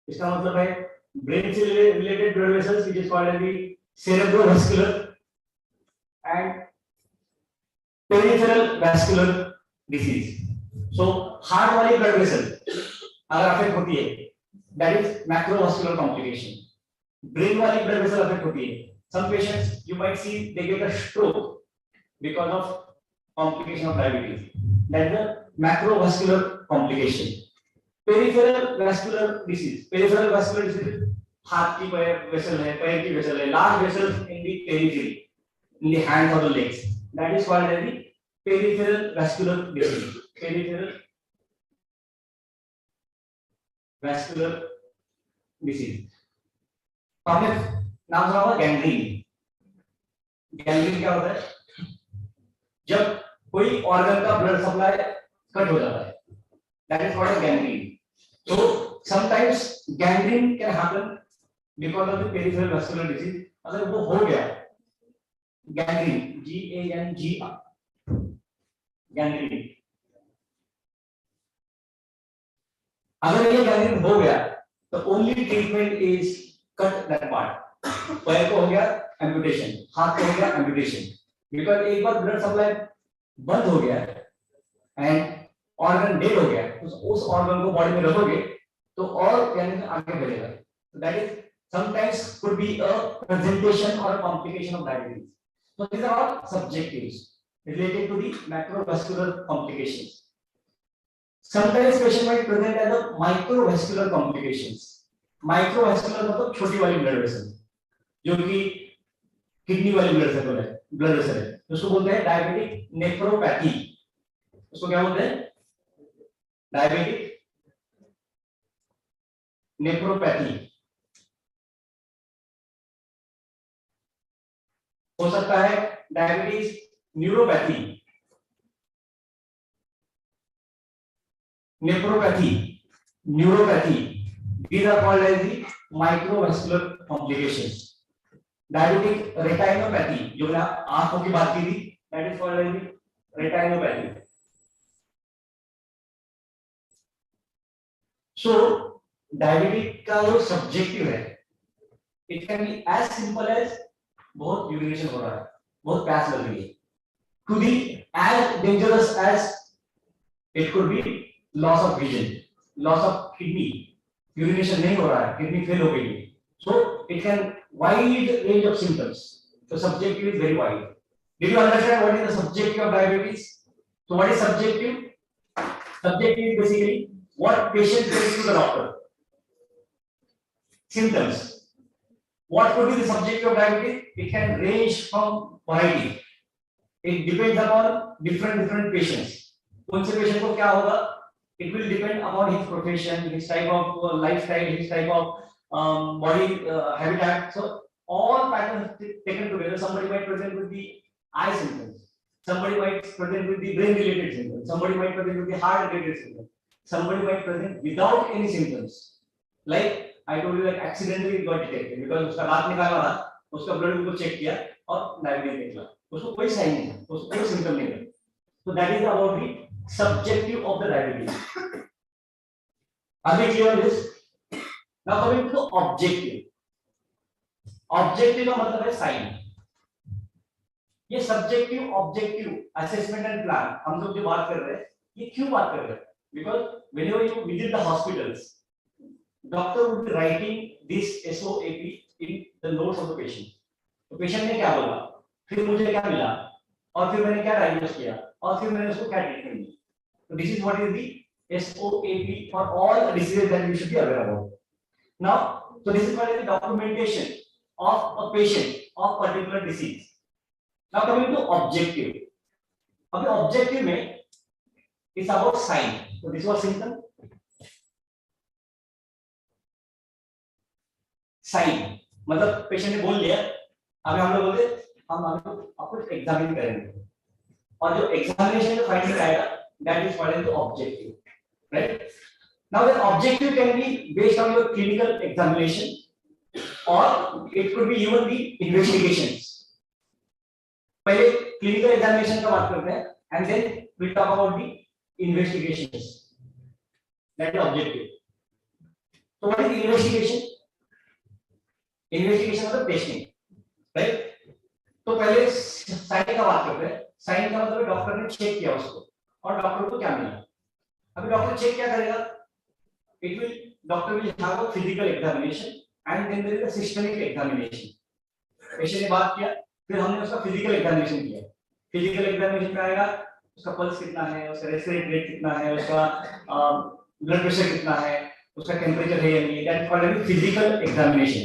इसका मतलब है ब्रेन से related blood vessels which is called as the cerebrovascular and peripheral vascular disease. So heart वाली ब्लड वेसल अगर अफेक्ट होती है, दैट इज मैक्रोवास्कुलर कॉम्प्लिकेशन. ब्रेन वाली ब्लड वेसल अफेक्ट होती है. Some patients you might see they get a stroke because of complication of diabetes. That is a macrovascular complication. Peripheral vascular disease. Peripheral vascular disease हाथ की vessel है, पैर की vessel है, large vessels in the periphery, in the hands or the legs. That is called as the peripheral vascular disease. Peripheral vascular disease. आपने नाम सुना होगा गैंग्रीन. गैंग्रीन क्या होता है? जब कोई ऑर्गन का ब्लड सप्लाई कट हो जाता है, that is called gangrene. So sometimes gangrene can happen because of the peripheral vascular disease. अगर वो हो गया गैंग्रीन, GANG, गैंग्रीन, अगर ये गैंग्रीन हो गया तो only treatment is cut that part. पैर को हो गया एम्पुटेशन, हाथ को हो गया एम्पुटेशन, बिकॉज एक बार ब्लड सप्लाई बंद हो गया एंड ऑर्गन डेड हो गया, तो उस ऑर्गन को बॉडी में रखोगे तो और गैंग्रीन आगे बढ़ेगा. That is sometimes could be a presentation or a complication of diabetes. So these are all subjectives related to the macrovascular complications. Sometimes patient might present as a microvascular complications. Microvascular मतलब छोटी वाली blood vessel, जो कि kidney वाली blood vessel है, उसको बोलते हैं डायबिटिक नेफ्रोपैथी। उसको क्या बोलते हैं? Diabetic nephropathy. हो सकता है diabetes neuropathy, nephropathy, neuropathy, these are called as the microvascular complications. Diabetic रेटाइनोपैथी, जो मैंने आंखों की बात की थी, that is called as the retinopathy. So diabetic का जो सब्जेक्टिव है, it can be as simple as बहुत यूरिनेशन हो रहा है, बहुत प्यास लग रही है, to be as dangerous as it could be loss of vision, loss of kidney, urination नहीं हो रहा है, kidney fail हो गई है, so it can wide range of symptoms. So subjective is very wide. Did you understand what is the subjective of diabetes? So what is subjective? Subjective is basically what patient tells to the doctor. Symptoms. What could be the subjective of diabetes? It can range from variety. It depends upon different patients. कौन से patient को क्या होगा? It will depend upon his profession, his type of lifestyle, his type of body habitat. So all patterns taken together, somebody might present with the eye symptoms, somebody might present with the brain related symptoms, somebody might present with the heart related symptoms, somebody might present without any symptoms. Like I told you that accidentally it got detected because उसका दांत निकाला था, उसका blood glucose check किया और diabetes निकला, उसको कोई साइन नहीं था, उसको कोई सिम्टम नहीं था. So that is about the subjective of the diabetes. Are we clear on this? Now coming to the objective. Objective का मतलब है साइन. ये subjective objective assessment and plan हम लोग जो बात कर रहे हैं, ये क्यों बात कर रहे हैं? Because whenever you visit the hospitals, doctor would be writing this SOAP in the notes of the patient. तो पेशेंट ने क्या बोला, फिर मुझे क्या मिला, और फिर मैंने क्या डायग्नोस किया, और फिर मैंने उसको क्या treatment the. So this is what is the SOAP for all diseases that we should be aware about. Now, so this is what is the documentation of a patient of particular disease. Now coming to objective. अब objective में it's about sign. So this was symptom. Sign मतलब patient ने बोल दिया, अभी हम लोग बोलते हम आपको एग्जामिन करेंगे, और जो एग्जामिनेशन का फाइंडिंग आएगा that is called as the objective, right? Now the objective can be based on your clinical examination or it could be even the investigations. पहले clinical examination का बात करते हैं and then we talk about the investigations. That is objective. So what is the investigation? Investigation मतलब testing, right? तो पहले sign का बात करते हैं. साइन का मतलब डॉक्टर ने चेक किया उसको और डॉक्टर को क्या मिला. अभी डॉक्टर चेक क्या करेगा? It will doctor will have a physical examination and then there is a systemic examination. Patient ने बात किया, फिर हमने उसका फिजिकल एग्जामिनेशन किया. फिजिकल एग्जामिनेशन में आएगा उसका पल्स कितना है, उसका रेस्पिरेटरी रेट कितना है, उसका ब्लड प्रेशर कितना है, उसका टेम्परेचर है या नहीं. That is called physical examination.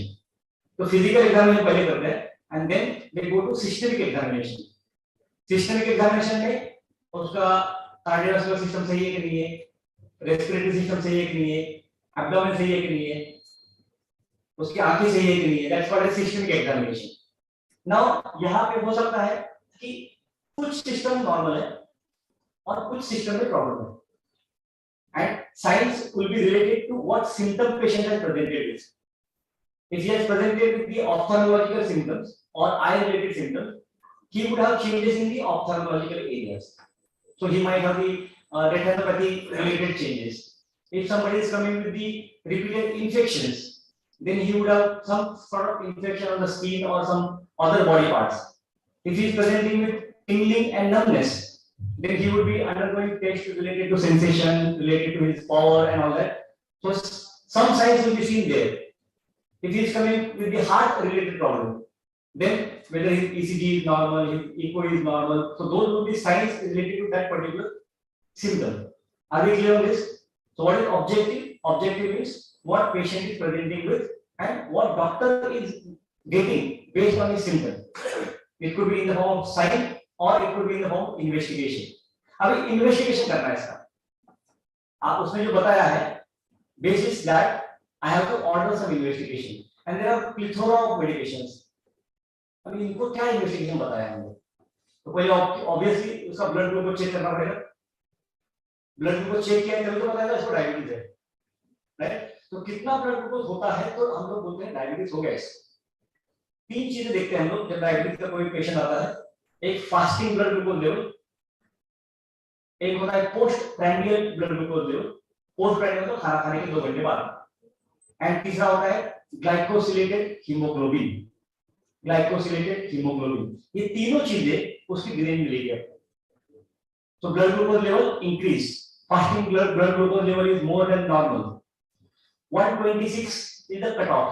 तो फिजिकल एग्जामिनेशन पहले करते हैं and then they go to systemic examination. Systemic examination में उसका कार्डियोवास्कुलर सिस्टम सही है कि नहीं है, रेस्पिरेटरी सिस्टम सही है कि नहीं है, एब्डोमेन सही है कि नहीं है, उसकी आंखें सही है कि नहीं है. That's called as systemic examination. Now यहां पे हो सकता है कि कुछ सिस्टम नॉर्मल है और कुछ सिस्टम में प्रॉब्लम है and signs will be related to what symptom patient has presented with. If he has presented with the ophthalmological symptoms or eye related symptoms, he would have changes in the ophthalmological areas. So he might have the retinopathy related changes. If somebody is coming with the repeated infections, then he would have some sort of infection on the skin or some other body parts. If he is presenting with tingling and numbness, then he would be undergoing tests related to sensation, related to his power and all that. So some signs will be seen there. If he is coming with the heart related problem, then whether his ECG is normal, his echo is normal, so those will be signs related to that particular symptom. Are we clear on this? So what is objective? Objective is what patient is presenting with and what doctor is getting based on his symptom. It could be in the form of sign or it could be in the form of investigation. अभी investigation करना है इसका, आप उसने जो बताया है, basis that I have to order some investigation and there are plethora of medications. अभी इनको क्या इन्वेस्टिगेशन बताया हमने? तो पहले ऑब्वियसली उसका ब्लड ग्लूकोज चेक करना पड़ेगा, ब्लड ग्लूकोज चेक किया तभी तो बताएगा इसको डायबिटीज है, राइट? तो कितना ब्लड ग्लूकोज होता है तो हम लोग बोलते हैं डायबिटीज हो गया इसको। तीन चीजें देखते हैं हम लोग जब डायबिटीज का कोई पेशेंट आता है, एक फास्टिंग ब्लड ग्लूकोज लेवल, एक होता है post prandial blood glucose level, post prandial मतलब खाना खाने के 2 घंटे बाद, एंड तीसरा होता है ग्लाइकोसिलेटेड हीमोग्लोबिन, ग्लाइकोसिलेटेड हीमोग्लोबिन। ये तीनों चीजें उसकी गिरेज मिलेगी आपको। तो blood glucose level increase, fasting blood glucose level is more than normal, 126 is the cut off,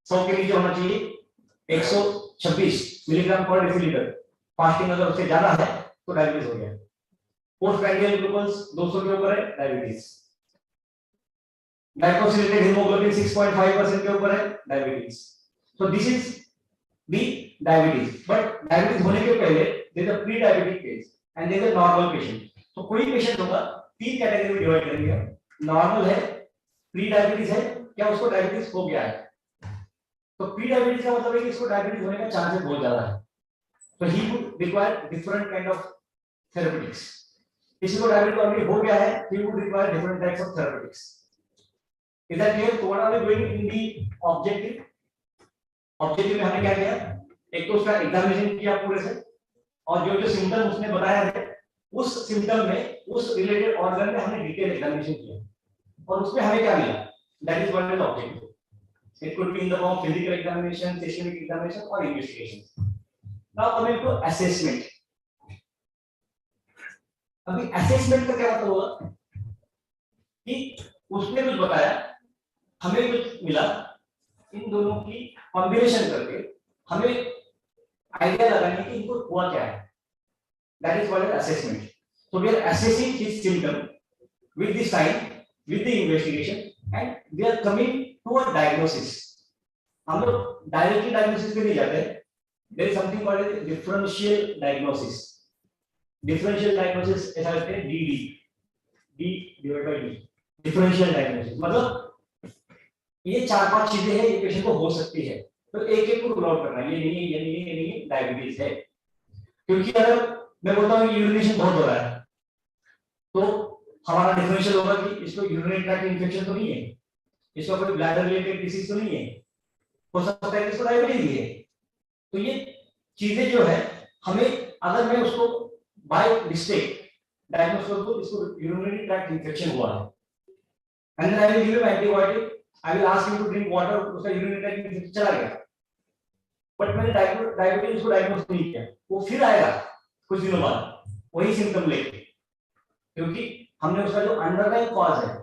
100 के नीचे होना चाहिए 126 मिलीग्राम पर डेसीलीटर, फास्टिंग अगर उससे ज्यादा है तो डायबिटीज हो गया। पोस्ट प्रैंडियल ग्लूकोज 200 के ऊपर है डायबिटीज, ग्लाइकोसिलेटेड हीमोग्लोबिन 6.5% के ऊपर है diabetes. So this is the diabetes, but diabetes होने के पहले there is a pre diabetic phase and there is a normal patient. तो कोई पेशेंट होगा, तीन कैटेगरी में डिवाइड करेंगे, नॉर्मल है, प्री डायबिटीज है, क्या उसको डायबिटीज हो गया है। तो प्री डायबिटीज का मतलब है कि इसको डायबिटीज होने का चांसेस बहुत ज्यादा है, तो he would require different kind of therapeutics. किसी को डायबिटीज ऑलरेडी हो गया है, he would require different types of therapeutics. Is that clear? तो what are we doing in the objective? Objective में हमने क्या किया, एक तो उसका एग्जामिनेशन किया पूरे से, और जो जो सिम्टम उसने बताया है उस सिम्टम में, उस रिलेटेड ऑर्गन में हमने डिटेल एग्जामिनेशन किया, और उसमें हमें क्या मिला, that is what is objective. It could be in the form of physical examination, systemic examination, or investigation. Now coming to assessment. अभी assessment का क्या मतलब होगा कि उसने कुछ बताया, हमें कुछ मिला, इन दोनों की कॉम्बिनेशन करके हमें आइडिया लगाने की इनको हुआ क्या है, that is called as assessment. So we are assessing his symptom with the sign, with the investigation, and we are coming to a diagnosis. हम लोग डायरेक्टली डायग्नोसिस पे नहीं जाते, there is something called as differential diagnosis. Differential diagnosis ऐसा कहते हैं DD, D divide by D, differential diagnosis मतलब ये 4-5 चीजें हैं ये पेशेंट को हो सकती है, तो एक एक को रूल आउट करना, ये नहीं है, ये नहीं है, ये नहीं है, डायबिटीज है। क्योंकि अगर मैं बोलता हूं यूरिनेशन बहुत हो रहा है, तो हमारा डिफरेंशियल होगा कि इसको यूरिनरी ट्रैक्ट इन्फेक्शन तो नहीं है, इसका कोई ब्लैडर रिलेटेड डिसीज तो नहीं है, हो सकता है कि इसको डायबिटीज भी है। तो ये चीजें जो है हमें, अगर मैं उसको बाय मिस्टेक डायग्नोस कर दूं इसको यूरिनरी ट्रैक्ट इन्फेक्शन हुआ है, and then I will give him antibiotic, I will ask him to drink water, उसका यूरिनरी ट्रैक्ट इन्फेक्शन चला गया, बट मैंने डायबिटीज को डायग्नोस नहीं किया, वो फिर आएगा कुछ दिनों बाद वही सिम्टम लेके, क्योंकि हमने उसका जो अंडरलाइन कॉज है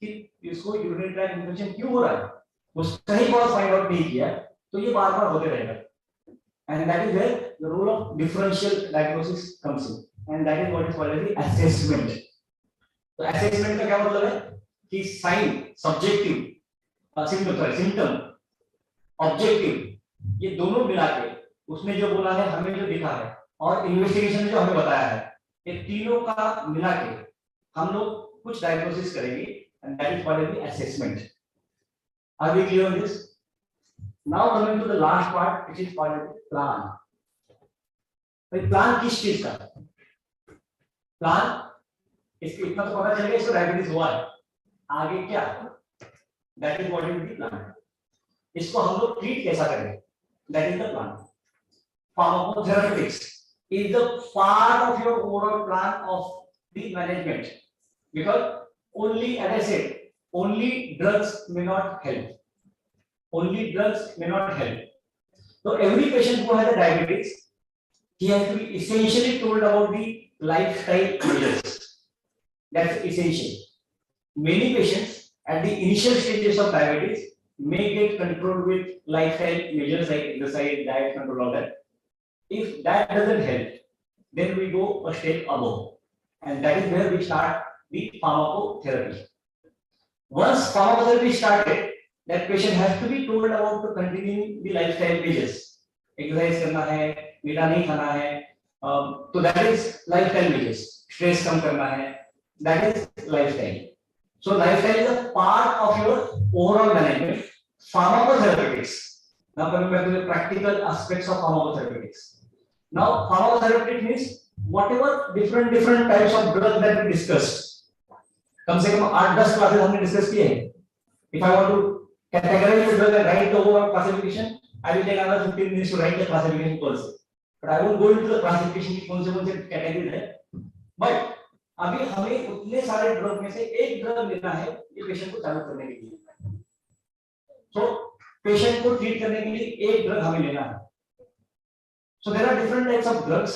कि इसको यूरिनरी ट्रैक्ट इन्फेक्शन क्यों हो रहा है उसका ही कॉज फाइंड आउट नहीं किया, तो ये बार बार होते रहेगा, and that is where the role of differential diagnosis comes in, and that is what is called as assessment. तो असेसमेंट का क्या मतलब है कि साइन, सब्जेक्टिव, सिम्टम, ऑब्जेक्टिव, ये दोनों मिला के उसने जो बोला है, हमें जो दिखा है, और इन्वेस्टिगेशन में जो हमें बताया है, ये तीनों का मिला के हम लोग कुछ डायग्नोसिस करेंगे, and that is called as assessment. Are we clear on this? Now coming to the last part, which is called plan. भाई प्लान किस चीज का? प्लान इसके इतना तो पता चल गया इसको डायबिटीज हुआ है, आगे क्या? That is what is the plan. इसको हम लोग ट्रीट कैसा करेंगे? That is the plan. Pharmacotherapeutics is the part of your overall plan of the management, because only, as I said, only drugs may not help. Only drugs may not help. So every patient who has a diabetes, he has to be essentially told about the lifestyle measures. That's essential. Many patients at the initial stages of diabetes may get controlled with lifestyle measures like exercise, diet control, all that. If that doesn't help, then we go a step above, and that is where we start the pharmacotherapy. Once pharmacotherapy started, that patient has to be told about to continuing the lifestyle measures. Exercise करना है, मीठा नहीं खाना है, तो that is lifestyle measures. Stress कम करना है, that is lifestyle. So lifestyle is a part of your overall management. Pharmacotherapeutics. Now coming back to the practical aspects of pharmacotherapeutics. Now pharmacotherapeutics means whatever different types of drugs that we discussed. कम से कम 8-10 classes हमने discuss किए हैं. If I want to categorize the drug and write the overall classification, I will take another 15 minutes to write the classification per se. But I won't go into the classification की कौन से category है. But अभी हमें उतने सारे drug में से एक ड्रग लेना है ये पेशेंट को चालू करने के लिए. So पेशेंट को ट्रीट करने के लिए एक ड्रग हमें लेना है. So there are different types of drugs.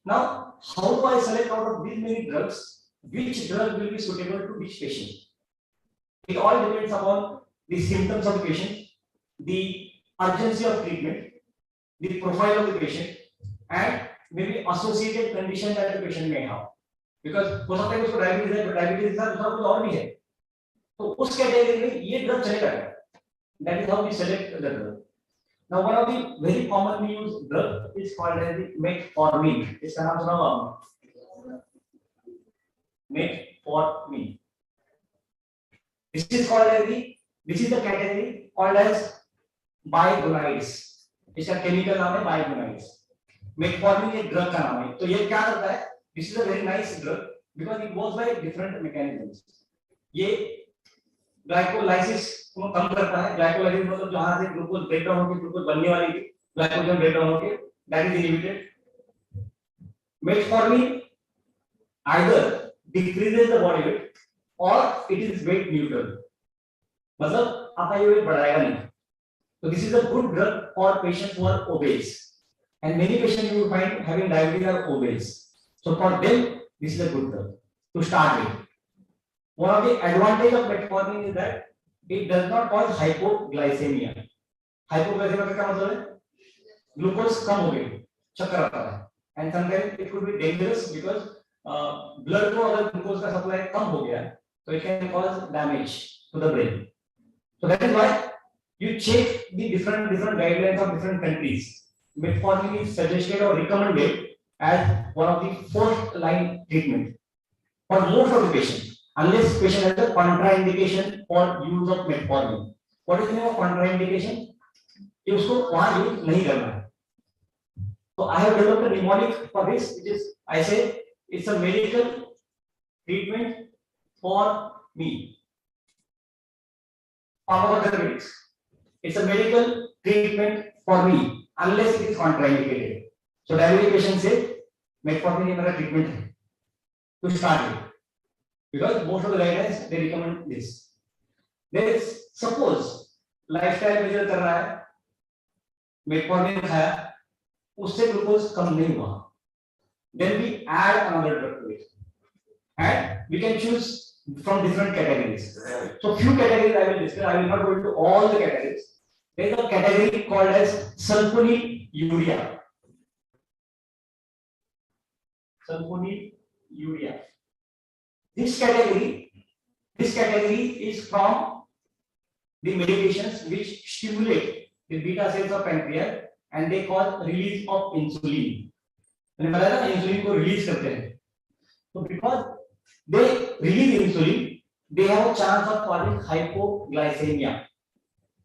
Now how do I select out of these many drugs which drug will be suitable to which patient? It all depends upon the symptoms of the patient, the urgency of treatment, the profile of the patient, and maybe associated condition that the patient may have. Because हो सकता है कि उसको diabetes है, diabetes के साथ दूसरा कुछ और भी है, तो उस कैटेगरी में ये ड्रग चलेगा. That is how we select the drug. Now one of the very commonly used drug is called as the metformin. इसका नाम सुना होगा आपने? Metformin. This is the category called as biguanides. इसका केमिकल नाम है biguanides. Metformin एक drug का नाम है. तो ये क्या करता है? This is a very nice drug because it works by different mechanisms. ये ग्लाइकोलाइसिस को कम करता है. ग्लाइकोलाइसिस मतलब जहां से ग्लूकोज ब्रेकडाउन होकर ग्लूकोज बनने वाली थी, ग्लाइकोजन ब्रेकडाउन होकर that is inhibited. Metformin either decreases the body weight or it is weight neutral. मतलब आपका ये weight बढ़ाएगा नहीं. So this is a good drug for patients who are obese, and many patients you will find having diabetes are obese. So for them this is a good drug to start with. One of the advantage of metformin is that it does not cause hypoglycemia. Hypoglycemia का क्या मतलब है? Glucose कम हो गई, चक्कर आता है, and sometimes it could be dangerous because blood को अगर glucose का supply कम हो गया तो it can cause damage to the brain. So that is why you check the different guidelines of different countries. Metformin is suggested or recommended as one of the first line treatment for most of the patients, unless patient has a contraindication for use of metformin. What is the name of contraindication? कि उसको वहां use नहीं करना है. So I have developed a mnemonic for this, which is I say it's a medical treatment for me. Pharmacotherapeutics. It's a medical treatment for me unless it is contraindicated. So diabetic patient say metformin is मेरा treatment है to start with, because most of the guidelines they recommend this. There is suppose lifestyle measure कर रहा है, metformin खाया, उससे glucose कम नहीं हुआ, then we add another drug to it, and we can choose from different categories. So few categories I will discuss. I will not go into all the categories. There is a category called as sulfonylurea. Sulfonylurea. This category is from the medications which stimulate the beta cells of pancreas and they cause release of insulin. मैंने बताया ना insulin को release करते हैं. So because they release insulin, they have a chance of causing hypoglycemia.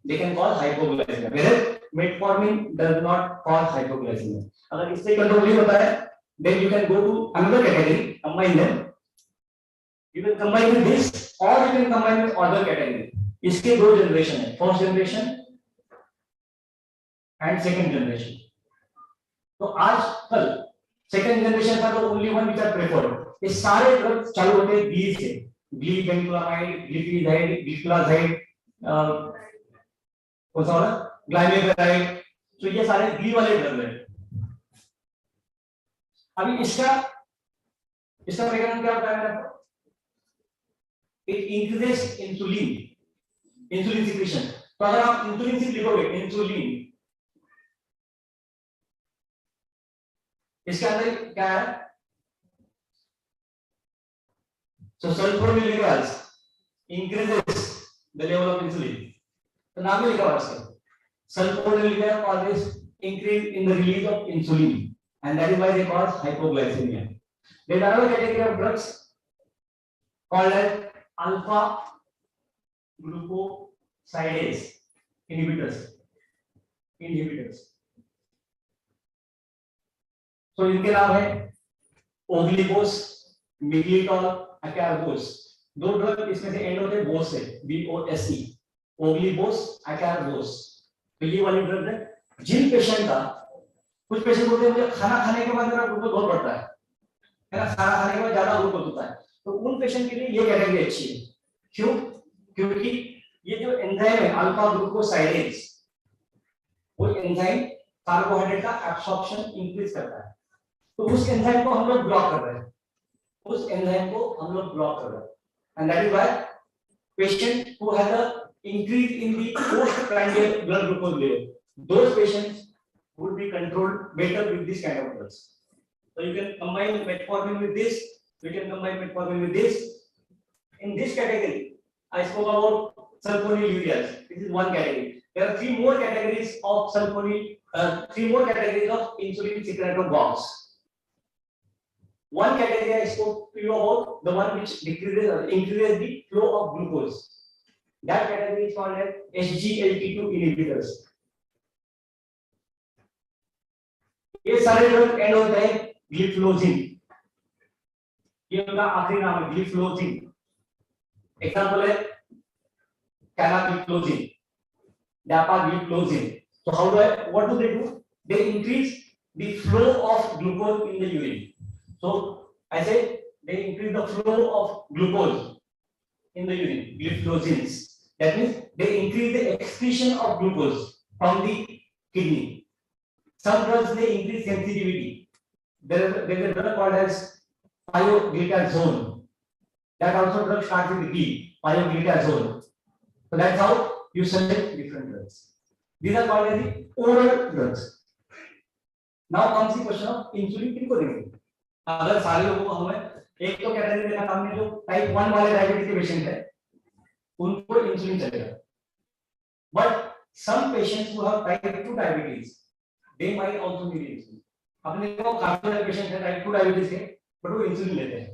They can cause hypoglycemia. Whereas metformin does not cause hypoglycemia. अगर इससे control नहीं होता है, then you can go to another category, combine them. You can combine with this or you can combine with other category. इसके दो generation है, first generation and second generation. तो आजकल सेकंड जनरेशन का तो only one which are preferred. ये सारे drugs चालू होते हैं ग्ली से, ग्लीबेंक्लामाइड, ग्लिपिजाइड, ग्लिक्लाजाइड, कौन सा वाला, ग्लाइमेपेराइड. तो ये सारे ग्ली वाले ड्रग हैं. अभी इसका मेकेनिज्म क्या होता है? It increases insulin secretion. तो अगर आप इंसुलिन से लिखोगे इंसुलिन, इसके अंदर क्या है? So sulfonylureas increases the level of insulin. तो नाम में लिखा हुआ है sulfonylurea causes increase in the release of insulin, and that is why they cause hypoglycemia. There is another category of drugs called as alpha glucosidase inhibitors. So इनके नाम है ओग्लिबोस, मिग्लिटॉल, अकैरबोस. दो ड्रग इसमें से एंड होते हैं बोस से, BOSE, ओग्लिबोस, अकैरबोस. तो ये वाली ड्रग है. जिन पेशेंट का, कुछ पेशेंट होते हैं मुझे खाना खाने के बाद मेरा ग्लूकोज बहुत बढ़ता है ना, खाना खाने के बाद ज्यादा ग्लूकोज होता है, तो उन पेशेंट के लिए ये कैटेगरी अच्छी है. क्यों? क्योंकि ये जो एंजाइम है अल्फा ग्लूकोसाइडेज, वो एंजाइम कार्बोहाइड्रेट का एब्सॉर्प्शन इंक्रीज करता है. तो उस एंजाइम को हम लोग ब्लॉक कर रहे हैं, and that is why patient who has a increase in the postprandial blood glucose level, those patients would be controlled better with this kind of drugs. So you can combine metformin with this, we can combine metformin with this. In this category I spoke about sulfonylureas. This is one category. There are three more categories of insulin secretagogues. One category I spoke to you about, the one which decreases or increases the flow of glucose. That category is called as SGLT2 inhibitors. ये सारे drug and होते हैं ग्लिफ्लोजिन. ये उनका आखिरी नाम है ग्लिफ्लोजिन. Example है canagliflozin, dapagliflozin. So what do? They increase the flow of glucose in the urine. So I say they increase the flow of glucose in the urine, gliflozins. That means they increase the excretion of glucose from the kidney. Some drugs they increase sensitivity. There is a drug called as pioglitazone. That also drug starts with P, pioglitazone. So that's how you select different drugs. These are called as the oral drugs. Now comes the question of insulin किनको देंगे. अगर सारे लोगों को हमें एक तो category देना, हमने जो टाइप 1 वाले डायबिटीज के पेशेंट है उनको इंसुलिन चलेगा. But some patients who have type 2 diabetes they might also need insulin. अपने को काफी सारे पेशेंट है टाइप 2 डायबिटीज के बट वो इंसुलिन लेते हैं.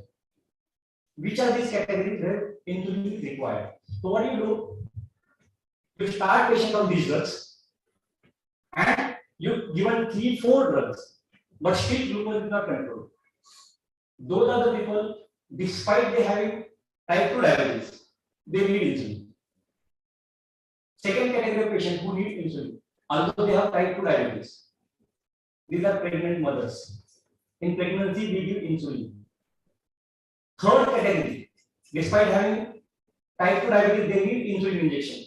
Which are these categories where insulin is required? So what do? You start patient on these drugs and you given 3-4 drugs, but still glucose is not controlled. Those are the people, despite they having type 2 diabetes, they need insulin. Second category of patients who need insulin, although they have type 2 diabetes, these are pregnant mothers. In pregnancy, we give insulin. Third category, despite having type 2 diabetes, they need insulin injection.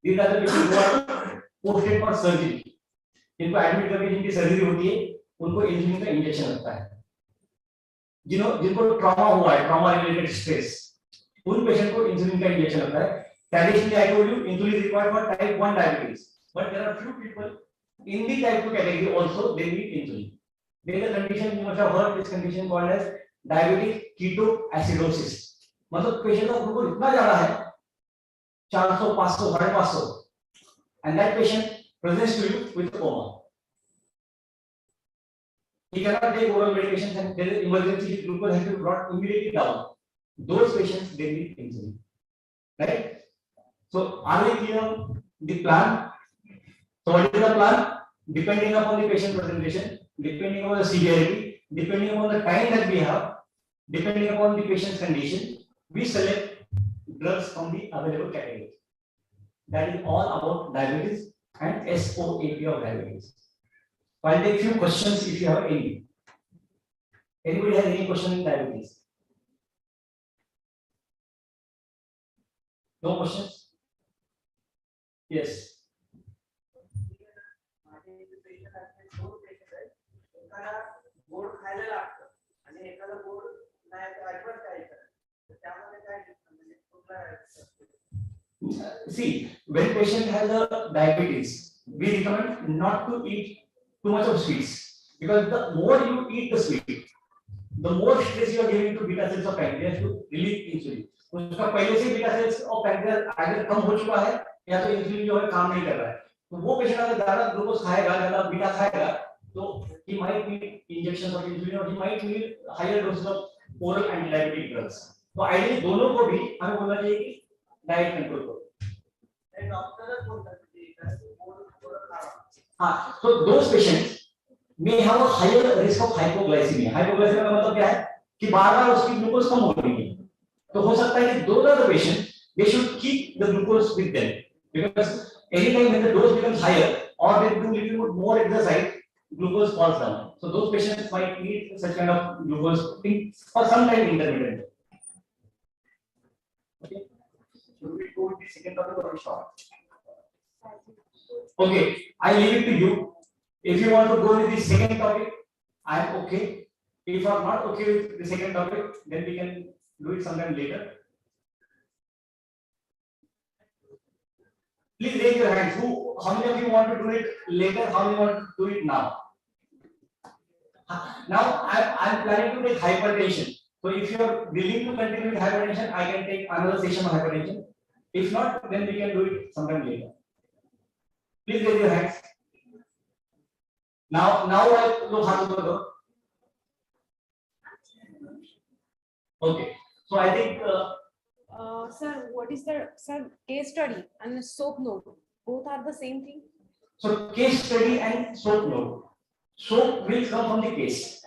These are the people who are posted for surgery. जिनको admit करके जिनकी surgery होती है, उनको insulin का injection लगता है. जिनको ट्रॉमा हुआ है, ट्रॉमा रिलेटेड स्ट्रेस, उन पेशेंट को इंसुलिन का इंजेक्शन लगता है. Traditionally, I told you insulin is required for type 1 diabetes, but there are few people in the type 2 category also they need insulin. There is a condition you must have heard this condition called as diabetic ketoacidosis. मतलब patient का glucose इतना ज्यादा है 400, 500, 550, and that patient presents to you with coma. He cannot take oral medications and there is emergency, his glucose has to be brought immediately down. Those patients they need insulin, right? So are we clear on the plan? So what is the plan? Depending upon the patient presentation, depending upon the severity, depending upon the time that we have, depending upon the patient's condition, we select drugs from the available categories. That is all about diabetes and SOAP of diabetes. So I'll take few questions if you have any. Anybody has any question in diabetes? No questions? Yes. See, when patient has a diabetes, we recommend not to eat too much of sweets, because the more you eat the sweet, the more stress you are giving to beta cells of pancreas to release insulin. उसका पहले से beta cells और pancreas either कम हो चुका है या तो insulin जो है काम नहीं कर रहा है, तो वो पेशेंट अगर ज्यादा ग्लूकोज खाएगा, ज्यादा बीटा खाएगा, तो he might need injections of insulin or he might need higher doses of oral anti-diabetic drugs. तो आइडियली दोनों को भी हमें बोलना चाहिए कि डाइट कंट्रोल करो। हाँ, so those patients may have a higher risk of hypoglycemia. Hypoglycemia का मतलब क्या है कि बार-बार उसकी ग्लूकोज कम हो रही है, तो हो सकता है कि those are the patients they should keep the glucose with them because anytime when the dose becomes higher or they do little bit more exercise, glucose falls down. So those patients might need such kind of glucose for some time intermittent. Okay. Should we go with the second topic or short? Okay, I leave it to you. If you want to go with the second topic, I am okay. If you are not okay with the second topic, then we can do it sometime later. Please raise your hands. How many of you want to do it later? How many want to do it now? Now I'm planning to take hypertension. So if you are willing to continue with hypertension, I can take another session of hypertension. If not, then we can do it sometime later. Please raise your hands. Now I look how to go. Okay. So I think. Sir, what is the case study and the SOAP node? Both are the same thing. So case study and SOAP node. SOAP will come from the case.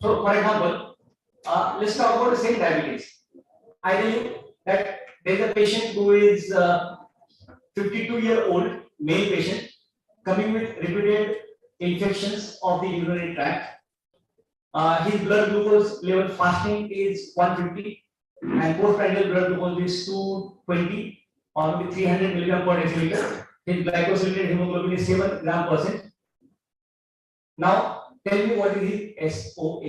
So for example, let's talk about the same diabetes. I tell you that there is a patient who is 52-year-old male patient coming with repeated infections of the urinary tract. His blood glucose level fasting is 150 and postprandial blood glucose is 220 or maybe 300 milligram per deciliter. His glycosylated hemoglobin is 7 gram %. Now tell me what is his SOAP.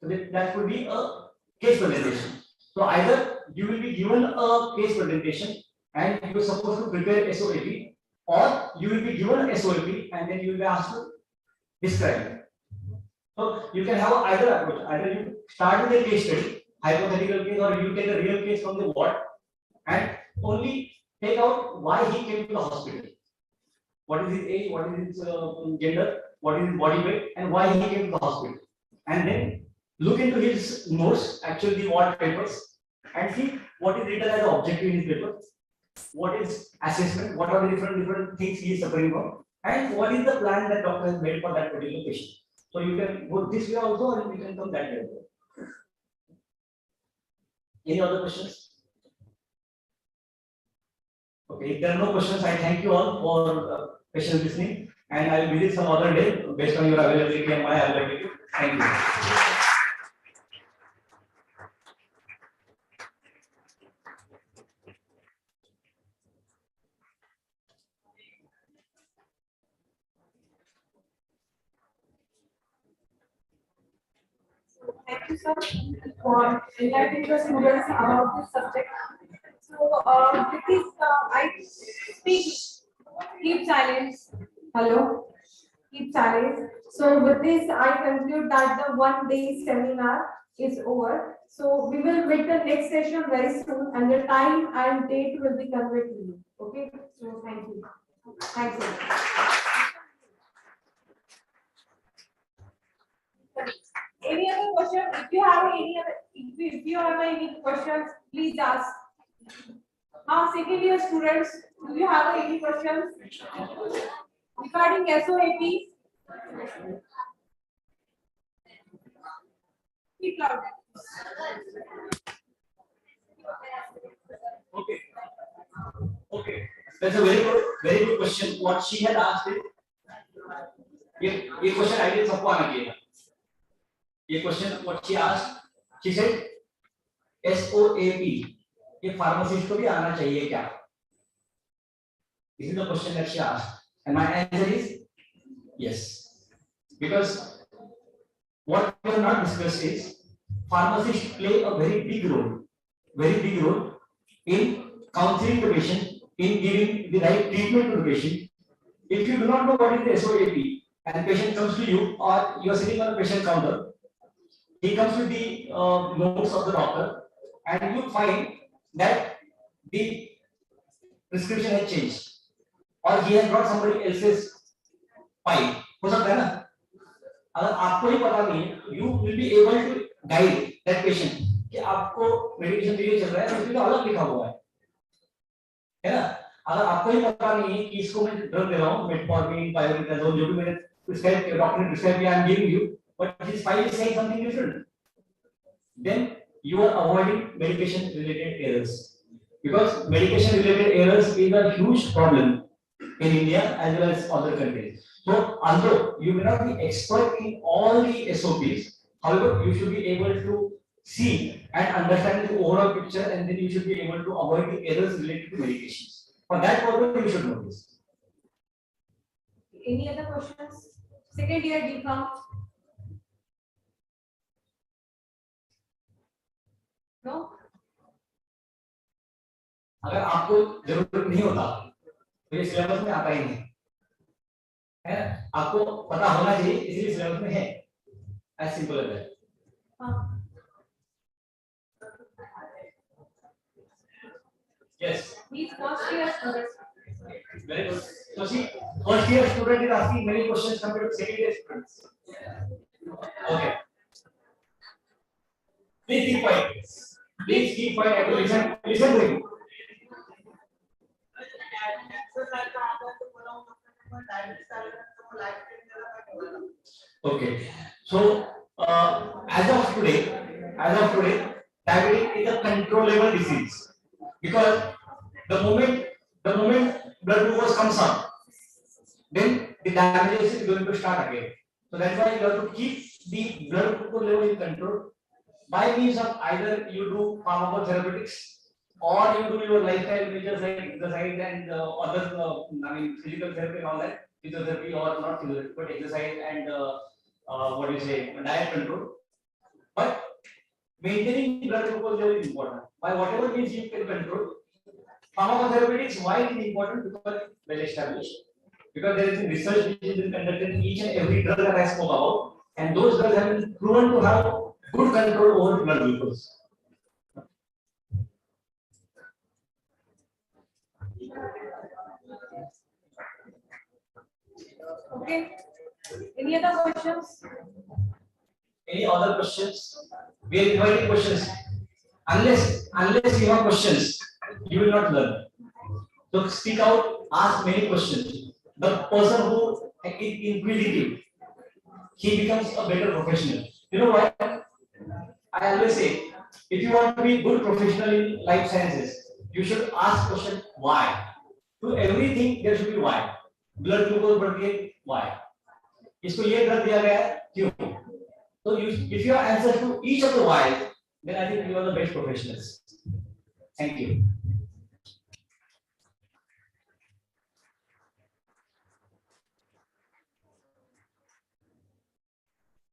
So that would be a case presentation. So either you will be given a case presentation and you are supposed to prepare SOAP, or you will be given SOAP and then you will be asked to describe it. So you can have either approach. Either you start with a case study, hypothetical case, or you take a real case from the ward and only take out why he came to the hospital. What is his age, what is his gender, what is his body weight, and why he came to the hospital. And then look into his notes, actually the ward papers, and see what is written as an objective in his paper, what is assessment, what are the different things he is suffering from, and what is the plan that doctor has made for that particular patient. So you can go this way also, and you can come that way also. Any other questions? Okay, if there are no questions, I thank you all for patient listening, and I will visit some other day based on your availability and my availability. Thank you. Thank you, sir, for enlightening the students about this subject. So, with this, I speak. Keep silence. Hello. Keep silence. So, with this, I conclude that the one-day seminar is over. So, we will meet the next session very soon, and the time and date will be conveyed to you. Okay. So, thank you. Thanks. Any other question? If you have any questions, please ask. Second year students, do you have any questions regarding SOAP? Speak loud. Okay. Okay. That's a very good question. What she had asked is, ये question I did सबको आना चाहिए. ये question what she asked, she said SOAP ये pharmacist को भी आना चाहिए क्या? This is the question that she asked, and my answer is yes, because what we have not discussed is pharmacists play a very big role in counseling the patient, in giving the right treatment to the patient. If you do not know what is the SOAP and patient comes to you, or you are sitting on a patient counter, he comes with the notes of the doctor, and you find that the prescription has changed or he has brought somebody else's file. हो सकता है ना? अगर आपको ही पता नहीं, you will be able to guide that patient कि आपको मेडिकेशन दिए चल रहा है, उसमें तो अलग लिखा हुआ है ना? अगर आपको ही पता नहीं है कि इसको मैं ड्रग दे रहा हूँ, मेटफॉर्मिन, पायरोनिडाजोल, जो भी मैंने प्रिस्क्राइब डॉक्टर ने प्रिस्क्राइब किया, I am giving you, but his file is saying something different, then you are avoiding medication related errors, because medication related errors is a huge problem in India as well as other countries. So although you may not be expert in all the SOPs, however you should be able to see and understand the overall picture, and then you should be able to avoid the errors related to medications. For that purpose you should know this. Any other questions? Second year DPharm. No? अगर आपको जरूरत नहीं होता तो ये syllabus में आता ही नहीं है, आपको पता होना चाहिए इसलिए सिलेबस में है, as simple as that. Yes. He's first year student. Very good. So see, first year student is asking many questions compared to second year students. Okay. Please keep quiet. Please keep quiet. Listen to him. Okay. So as of today, diabetes is a controllable disease, because the moment blood glucose comes up, then the diabetes is going to start again. So that's why you have to keep the blood glucose level in control by means of either you do pharmacotherapeutics or you do your lifestyle measures like exercise and other physical therapy and all that, physiotherapy or not physiotherapy but exercise and what do you say, diet control. But maintaining blood glucose level is important. By whatever means you can control. Pharmacotherapeutics, why it is important? Because well established. Because there is a research which has been conducted in each and every drug that I spoke about, and those drugs have been proven to have good control over blood glucose. Okay. Any other questions? Any other questions? We are inviting questions. Unless you have questions, you will not learn. So speak out, ask many questions. The person who is inquisitive, he becomes a better professional. You know why? I always say, if you want to be good professional in life sciences, you should ask question why. To everything there should be why. Blood glucose बढ़ गया, why? इसको ये drug दिया गया क्यों? So if you have answers to each of the why, then I think you are the best professionals. Thank you.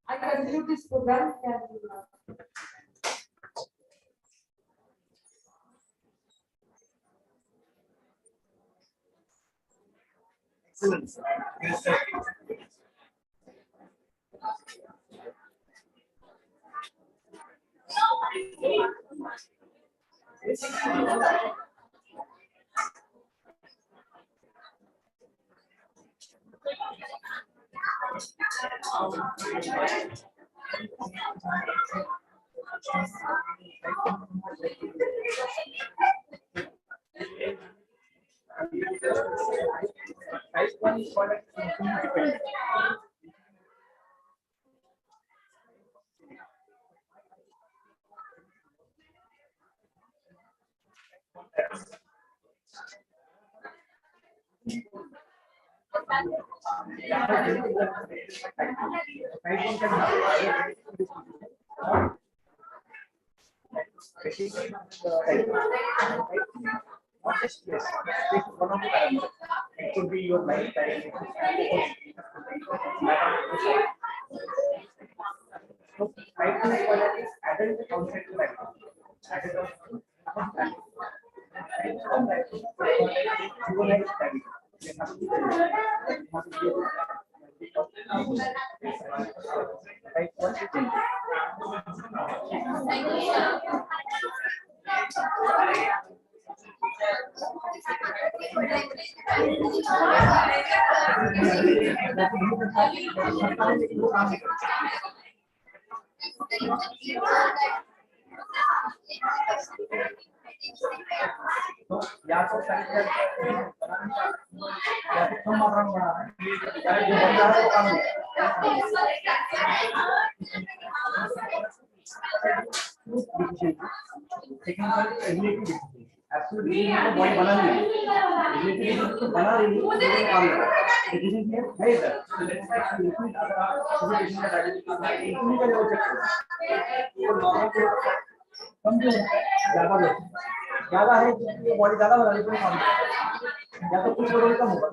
I conclude this program. Excellent. Yes, sir. Type 1 is called insulin dependent. It could be your lifestyle. So, type 2 is adult onset diabetes. Type 1 is तो या तो या तो कम मात्रा में बना है या जो बन रहा है वो कम है। Absolutely, बॉडी बना नहीं है तो बना रही है काम है इधर अगर आप पेशेंट का डायबिटीज का लेवल चेक करो कम जो ज्यादा है बॉडी ज्यादा बना रही है या तो कुछ करोगे कम होगा।